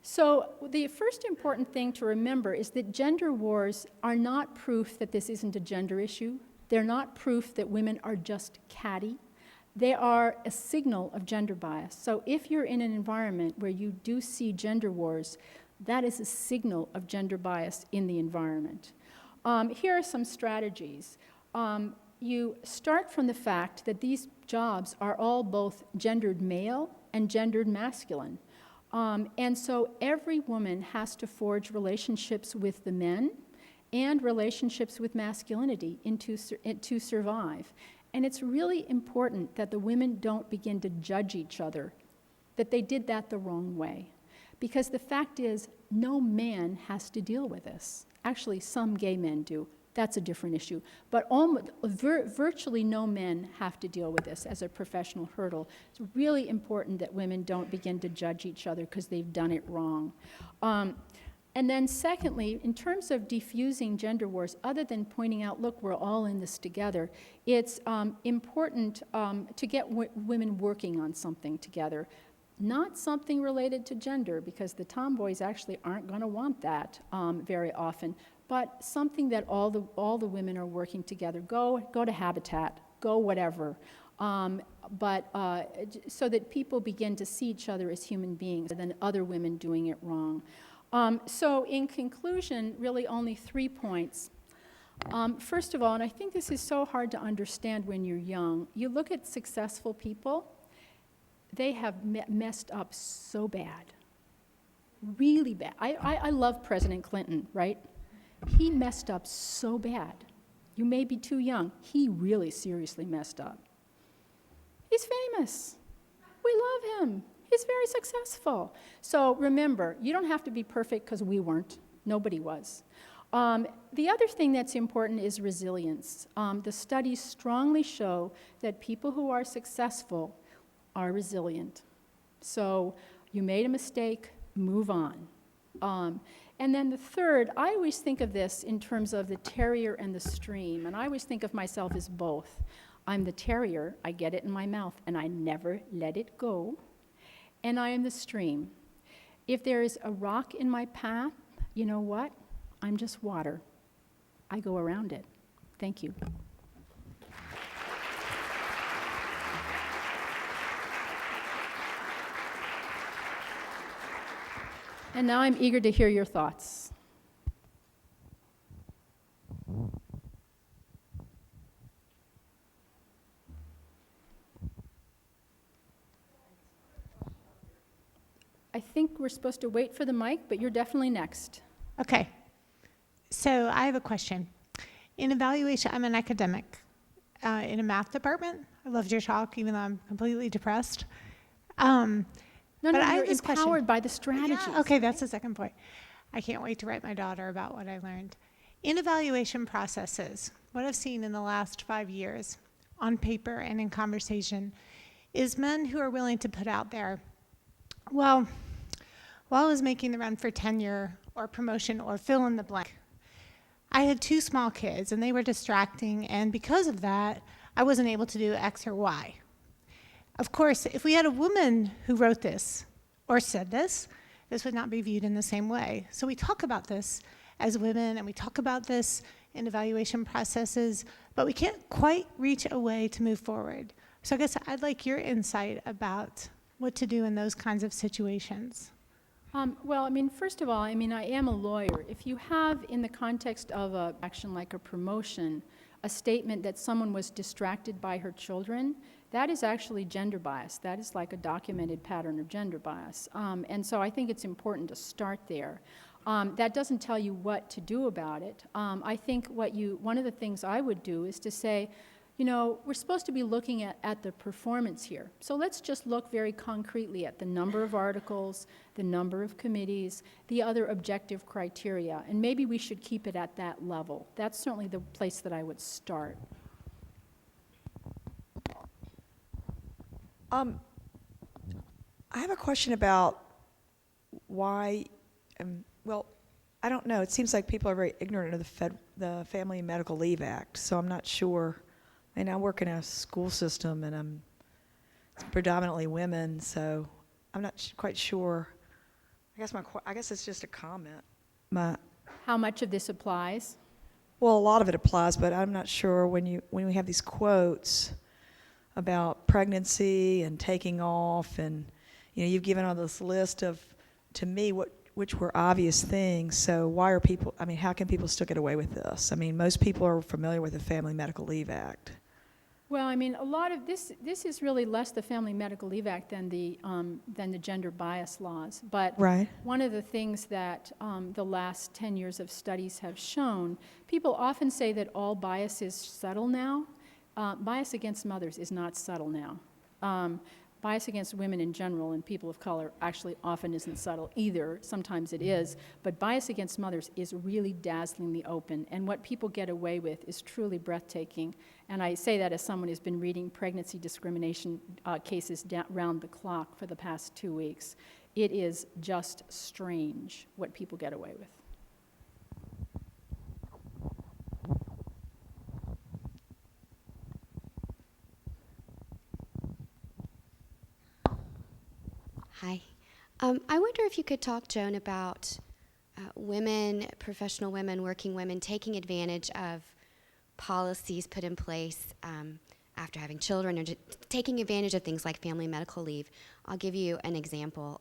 So the first important thing to remember is that gender wars are not proof that this isn't a gender issue. They're not proof that women are just catty. They are a signal of gender bias. So if you're in an environment where you do see gender wars, that is a signal of gender bias in the environment. Here are some strategies. You start from the fact that these jobs are all both gendered male and gendered masculine. And so every woman has to forge relationships with the men and relationships with masculinity to survive. And it's really important that the women don't begin to judge each other, that they did that the wrong way. Because the fact is, no man has to deal with this. Actually, some gay men do. That's a different issue. But virtually no men have to deal with this as a professional hurdle. It's really important that women don't begin to judge each other because they've done it wrong. And then secondly, in terms of diffusing gender wars, other than pointing out, look, we're all in this together, it's important to get women working on something together. Not something related to gender, because the tomboys actually aren't going to want that very often, but something that all the women are working together. Go to Habitat, go whatever, so that people begin to see each other as human beings rather than other women doing it wrong. So in conclusion, really only 3 points. First of all, and I think this is so hard to understand when you're young, you look at successful people, they have messed up so bad, really bad. I love President Clinton, right? He messed up so bad. You may be too young. He really seriously messed up. He's famous. We love him. He's very successful. So remember, you don't have to be perfect because we weren't. Nobody was. The other thing that's important is resilience. The studies strongly show that people who are successful are resilient. So you made a mistake, move on. And then the third, I always think of this in terms of the terrier and the stream, and I always think of myself as both. I'm the terrier, I get it in my mouth, and I never let it go. And I am the stream. If there is a rock in my path, you know what? I'm just water. I go around it. Thank you. And now I'm eager to hear your thoughts. I think we're supposed to wait for the mic, but you're definitely next.
Okay. So I have a question. In evaluation, I'm an academic in a math department. I loved your talk, even though I'm completely depressed.
No,
But I
you're
have this question.
empowered by the strategies.
Yeah, okay, that's the second point. I can't wait to write my daughter about what I learned. In evaluation processes, what I've seen in the last 5 years, on paper and in conversation, is men who are willing to put out there, well, while I was making the run for tenure or promotion or fill in the blank, I had 2 small kids and they were distracting, and because of that, I wasn't able to do X or Y. Of course, if we had a woman who wrote this or said this would not be viewed in the same way. So we talk about this as women and we talk about this in evaluation processes, but we can't quite reach a way to move forward. So I guess I'd like your insight about what to do in those kinds of situations.
Well, I mean, first of all, I mean, I am a lawyer. If you have, in the context of an action like a promotion, a statement that someone was distracted by her children, that is actually gender bias. That is like a documented pattern of gender bias. And so I think it's important to start there. That doesn't tell you what to do about it. I think one of the things I would do is to say, you know, we're supposed to be looking at the performance here. So let's just look very concretely at the number of articles, the number of committees, the other objective criteria, and maybe we should keep it at that level. That's certainly the place that I would start.
I have a question about why, well, I don't know. It seems like people are very ignorant of the Family and Medical Leave Act, so I'm not sure. I mean, I work in a school system, and it's predominantly women, so I'm not quite sure. I guess it's just a comment.
How much of this applies?
Well, a lot of it applies, but I'm not sure when we have these quotes about pregnancy and taking off, and you've given all this list of, to me, which were obvious things. So why are people? I mean, how can people still get away with this? I mean, most people are familiar with the Family Medical Leave Act.
Well, I mean, a lot of this is really less the Family Medical Leave Act than the gender bias laws. But
right.
One of the things that the last 10 years of studies have shown, people often say that all bias is subtle now. Bias against mothers is not subtle now. Bias against women in general and people of color actually often isn't subtle either. Sometimes it is. But bias against mothers is really dazzlingly open. And what people get away with is truly breathtaking. And I say that as someone who's been reading pregnancy discrimination cases round the clock for the past 2 weeks. It is just strange what people get away with.
Hi. I wonder if you could talk, Joan, about women, professional women, working women, taking advantage of policies put in place after having children, or taking advantage of things like family medical leave. I'll give you an example.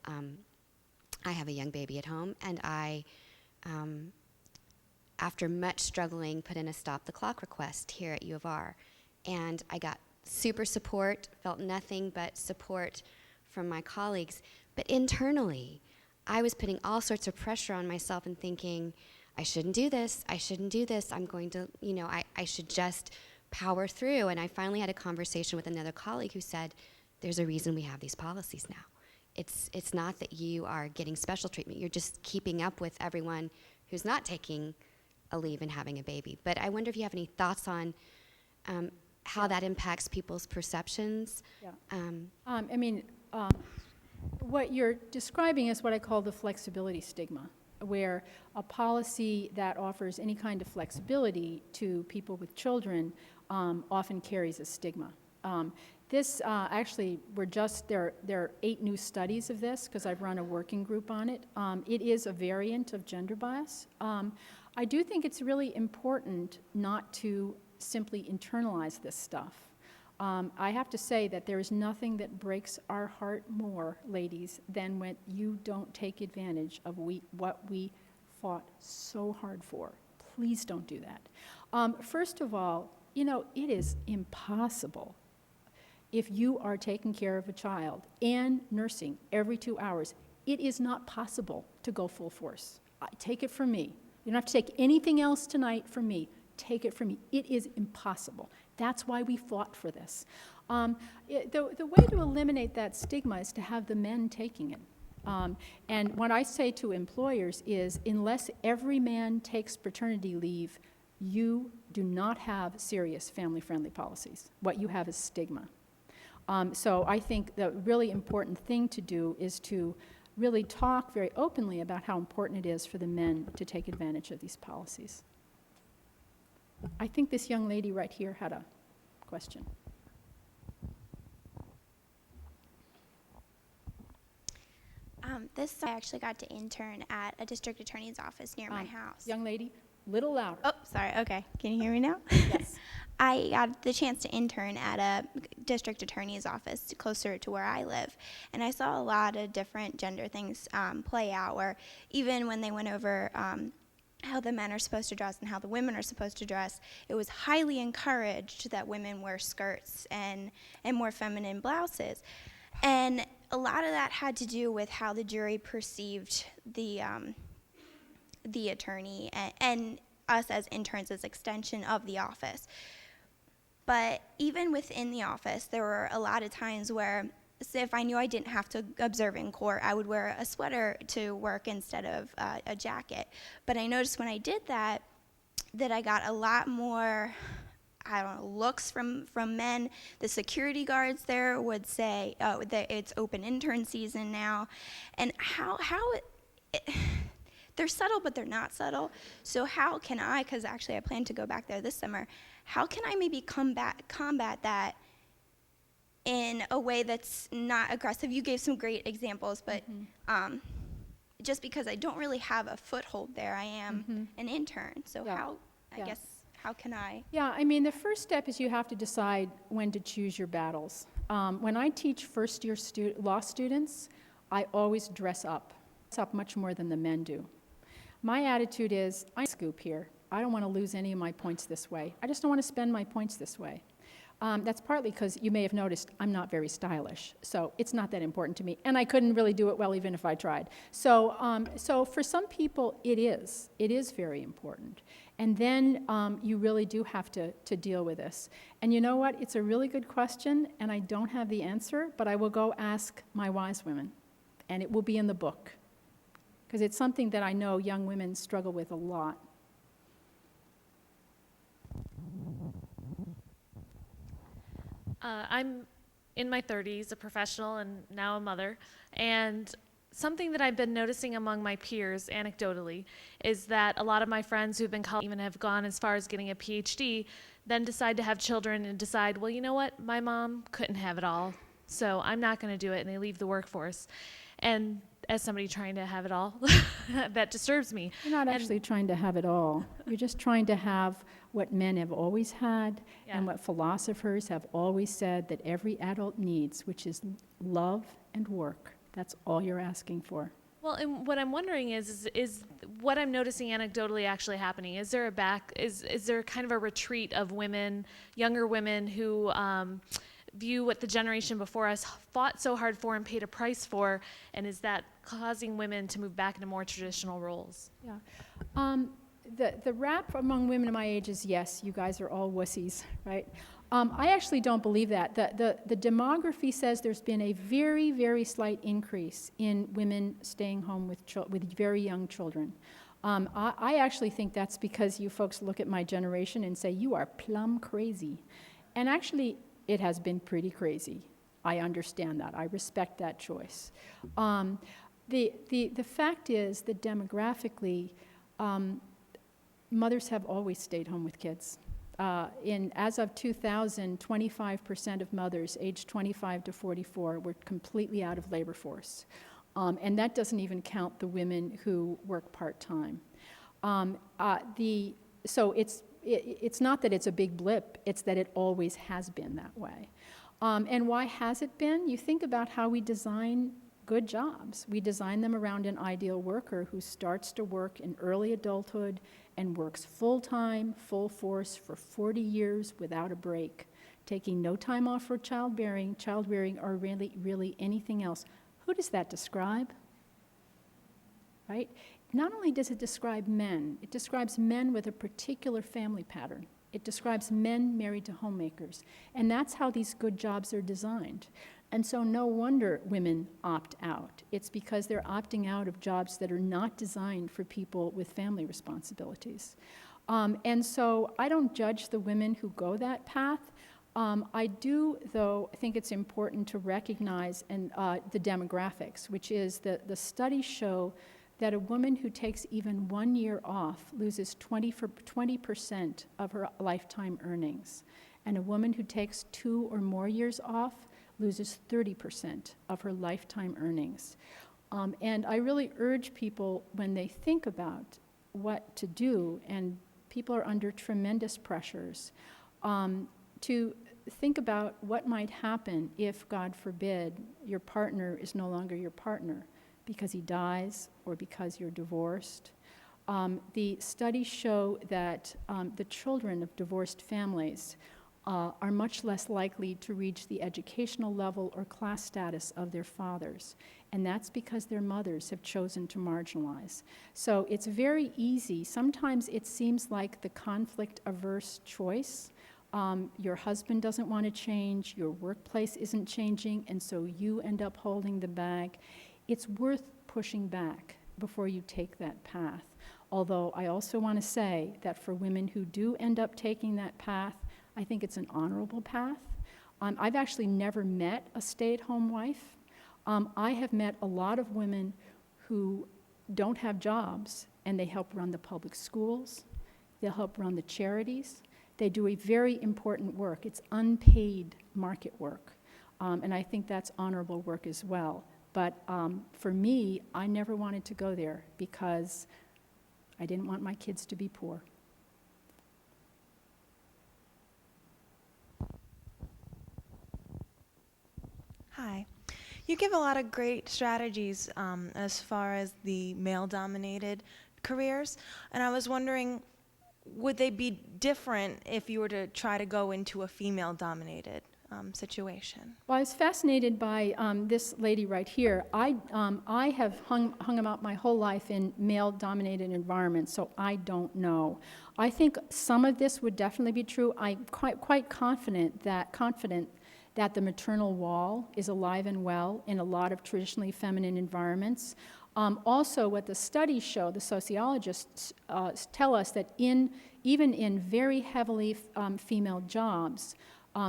I have a young baby at home, and I, after much struggling, put in a stop the clock request here at U of R. And I got super support, felt nothing but support from my colleagues, but internally, I was putting all sorts of pressure on myself and thinking, I shouldn't do this, I'm going to, I should just power through. And I finally had a conversation with another colleague who said, there's a reason we have these policies now. It's not that you are getting special treatment, you're just keeping up with everyone who's not taking a leave and having a baby. But I wonder if you have any thoughts on how that impacts people's perceptions.
Yeah. What you're describing is what I call the flexibility stigma, where a policy that offers any kind of flexibility to people with children often carries a stigma. Actually, there are 8 new studies of this, because I've run a working group on it. It is a variant of gender bias. I do think it's really important not to simply internalize this stuff. I have to say that there is nothing that breaks our heart more, ladies, than when you don't take advantage of what we fought so hard for. Please don't do that. First of all, it is impossible if you are taking care of a child and nursing every 2 hours, It is not possible to go full force. Take it from me. You don't have to take anything else tonight from me. Take it from me. It is impossible. That's why we fought for this. The way to eliminate that stigma is to have the men taking it. And what I say to employers is, unless every man takes paternity leave, you do not have serious family-friendly policies. What you have is stigma. So I think the really important thing to do is to really talk very openly about how important it is for the men to take advantage of these policies. I think this young lady right here had a question.
I actually got to intern at a district attorney's office near my house.
Young lady, little louder.
Oh, sorry. Okay. Can you hear me now?
Yes.
I got the chance to intern at a district attorney's office closer to where I live. And I saw a lot of different gender things play out, where even when they went over how the men are supposed to dress and how the women are supposed to dress, it was highly encouraged that women wear skirts and more feminine blouses. And a lot of that had to do with how the jury perceived the attorney and us as interns as extension of the office. But even within the office, there were a lot of times where, say, if I knew I didn't have to observe in court, I would wear a sweater to work instead of a jacket. But I noticed when I did that I got a lot more, I don't know, looks from men. The security guards there would say, oh, it's open intern season now. And they're subtle, but they're not subtle. So how can I, because actually I plan to go back there this summer, how can I maybe combat that in a way that's not aggressive? You gave some great examples, but just because I don't really have a foothold there, I am an intern. So how can I?
Yeah, I mean, the first step is you have to decide when to choose your battles. When I teach first-year law students, I always dress up much more than the men do. My attitude is, I scoop here. I don't want to lose any of my points this way. I just don't want to spend my points this way. That's partly because you may have noticed I'm not very stylish, so it's not that important to me, and I couldn't really do it well even if I tried. So for some people, it is very important. And then you really do have to deal with this. And you know what? It's a really good question, and I don't have the answer, but I will go ask my wise women, and it will be in the book, because it's something that I know young women struggle with a lot.
I'm in my 30s, a professional, and now a mother. And something that I've been noticing among my peers, anecdotally, is that a lot of my friends who've been college, even have gone as far as getting a PhD, then decide to have children and decide, well, you know what, my mom couldn't have it all, so I'm not going to do it, and they leave the workforce. And as somebody trying to have it all, that disturbs me.
You're not actually trying to have it all. You're just trying to have what men have always had and what philosophers have always said that every adult needs, which is love and work. That's all you're asking for.
Well, and what I'm wondering is what I'm noticing anecdotally actually happening? Is there is there kind of a retreat of women, younger women who view what the generation before us fought so hard for and paid a price for, and is that causing women to move back into more traditional roles?
Yeah. The rap among women my age is, yes, you guys are all wussies, right? I actually don't believe that. The demography says there's been a very, very slight increase in women staying home with very young children. I actually think that's because you folks look at my generation and say, you are plumb crazy. And actually, it has been pretty crazy. I understand that. I respect that choice. The fact is that demographically, mothers have always stayed home with kids. As of 2000, 25% of mothers aged 25 to 44 were completely out of labor force. And that doesn't even count the women who work part-time. So it's not that it's a big blip, it's that it always has been that way. And why has it been? You think about how we design good jobs. We design them around an ideal worker who starts to work in early adulthood and works full-time, full force for 40 years without a break, taking no time off for childbearing, or really anything else. Who does that describe? right? Not only does it describe men, it describes men with a particular family pattern. It describes men married to homemakers. And that's how these good jobs are designed. And so no wonder women opt out. It's because they're opting out of jobs that are not designed for people with family responsibilities. And so I don't judge the women who go that path. I do, though, think it's important to recognize the demographics, which is that the studies show that a woman who takes even 1 year off loses 20% of her lifetime earnings. And a woman who takes 2 or more years off loses 30% of her lifetime earnings. And I really urge people, when they think about what to do, and people are under tremendous pressures, to think about what might happen if, God forbid, your partner is no longer your partner because he dies or because you're divorced. The studies show that the children of divorced families are much less likely to reach the educational level or class status of their fathers. And that's because their mothers have chosen to marginalize. So it's very easy. Sometimes it seems like the conflict-averse choice. Your husband doesn't want to change, your workplace isn't changing, and so you end up holding the bag. It's worth pushing back before you take that path. Although I also want to say that for women who do end up taking that path, I think it's an honorable path. I've actually never met a stay-at-home wife. I have met a lot of women who don't have jobs, and they help run the public schools. They'll help run the charities. They do a very important work. It's unpaid market work, and I think that's honorable work as well. But for me, I never wanted to go there because I didn't want my kids to be poor.
Hi. You give a lot of great strategies as far as the male-dominated careers, and I was wondering, would they be different if you were to try to go into a female-dominated situation?
Well, I was fascinated by this lady right here. I have hung about my whole life in male-dominated environments, so I don't know. I think some of this would definitely be true. I'm quite confident that the maternal wall is alive and well in a lot of traditionally feminine environments. Also, what the studies show, the sociologists tell us that even in very heavily female jobs,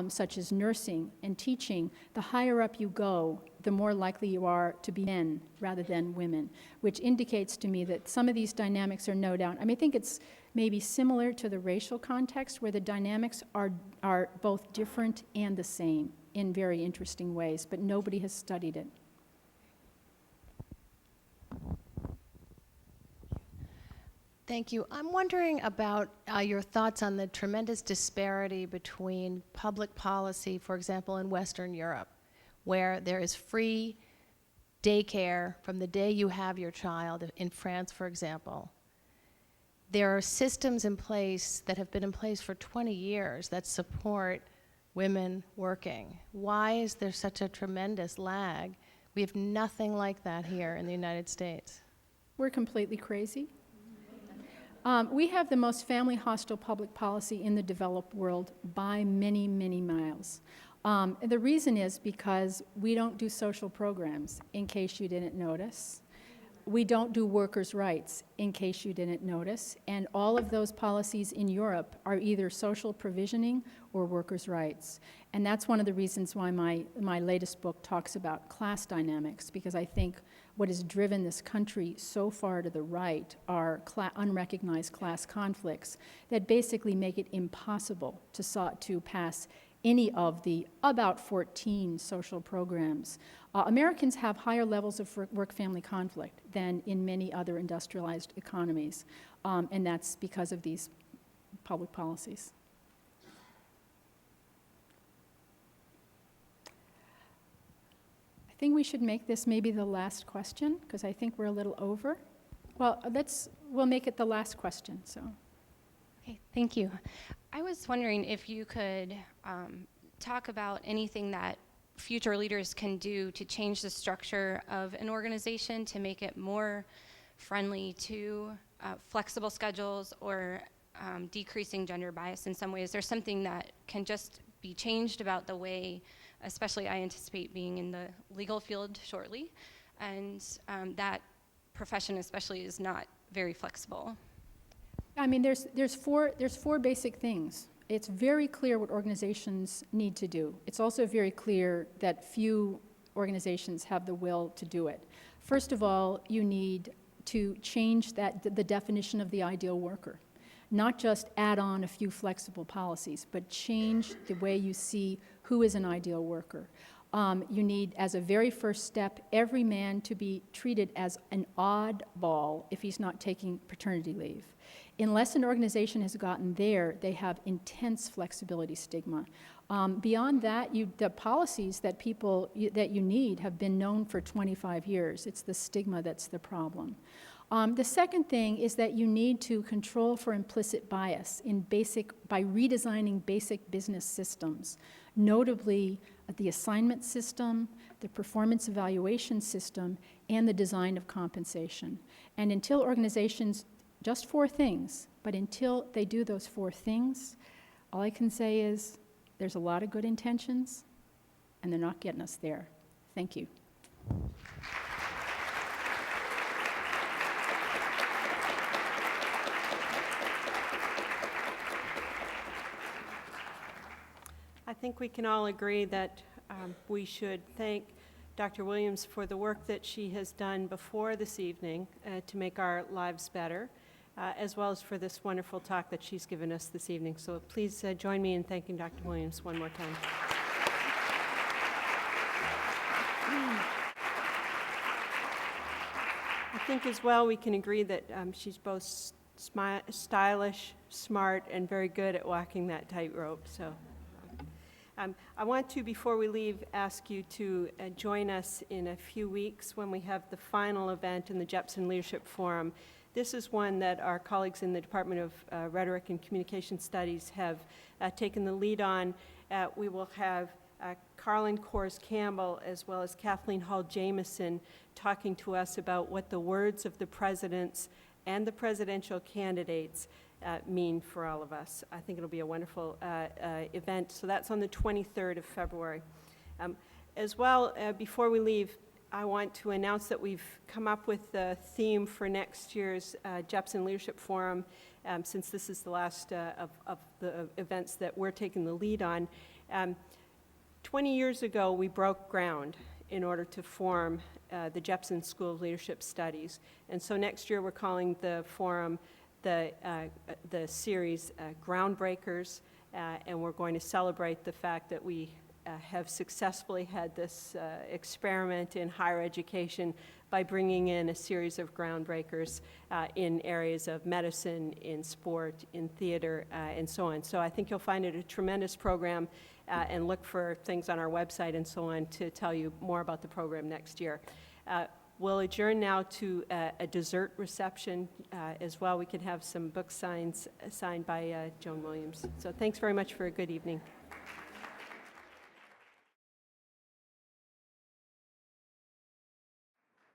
such as nursing and teaching, the higher up you go, the more likely you are to be men rather than women, which indicates to me that some of these dynamics are no doubt. I think it's maybe similar to the racial context where the dynamics are both different and the same in very interesting ways, but nobody has studied it.
Thank you. I'm wondering about your thoughts on the tremendous disparity between public policy, for example, in Western Europe, where there is free daycare from the day you have your child. In France, for example, there are systems in place that have been in place for 20 years that support women working. Why is there such a tremendous lag? We have nothing like that here in the United States.
We're completely crazy. We have the most family-hostile public policy in the developed world by many, many miles. The reason is because we don't do social programs, in case you didn't notice. We don't do workers' rights, in case you didn't notice. And all of those policies in Europe are either social provisioning or workers' rights. And that's one of the reasons why my latest book talks about class dynamics, because I think what has driven this country so far to the right are unrecognized class conflicts that basically make it impossible to pass any of the about 14 social programs. Americans have higher levels of work-family conflict than in many other industrialized economies, and that's because of these public policies. I think we should make this maybe the last question, because I think we're a little over. Well, we'll make it the last question, so.
Okay, thank you. I was wondering if you could talk about anything that future leaders can do to change the structure of an organization to make it more friendly to flexible schedules or decreasing gender bias in some ways. There's something that can just be changed about the way, especially I anticipate being in the legal field shortly, and that profession especially is not very flexible.
I mean, there's four basic things. It's very clear what organizations need to do. It's also very clear that few organizations have the will to do it. First of all, you need to change the definition of the ideal worker. Not just add on a few flexible policies, but change the way you see who is an ideal worker. You need, as a very first step, every man to be treated as an oddball if he's not taking paternity leave. Unless an organization has gotten there, they have intense flexibility stigma. Beyond that, the policies that that you need have been known for 25 years. It's the stigma that's the problem. The second thing is that you need to control for implicit bias by redesigning basic business systems, notably the assignment system, the performance evaluation system, and the design of compensation. And until organizations, just four things, but until they do those four things, all I can say is there's a lot of good intentions, and they're not getting us there. Thank you.
I think we can all agree that we should thank Dr. Williams for the work that she has done before this evening to make our lives better, as well as for this wonderful talk that she's given us this evening. So please join me in thanking Dr. Williams one more time. I think as well we can agree that she's both stylish, smart, and very good at walking that tightrope. So. I want to, before we leave, ask you to join us in a few weeks when we have the final event in the Jepson Leadership Forum. This is one that our colleagues in the Department of Rhetoric and Communication Studies have taken the lead on. We will have Carlin Kors Campbell as well as Kathleen Hall Jamieson talking to us about what the words of the presidents and the presidential candidates mean for all of us. I think it'll be a wonderful event. So that's on the 23rd of February. As well, before we leave, I want to announce that we've come up with the theme for next year's Jepson Leadership Forum, since this is the last of the events that we're taking the lead on. 20 years ago, we broke ground in order to form the Jepson School of Leadership Studies. And so next year, we're calling the forum the series Groundbreakers, and we're going to celebrate the fact that we have successfully had this experiment in higher education by bringing in a series of groundbreakers in areas of medicine, in sport, in theater, and so on. So I think you'll find it a tremendous program, and look for things on our website and so on to tell you more about the program next year. We'll adjourn now to a dessert reception as well. We can have some book signed by Joan Williams. So thanks very much for a good evening.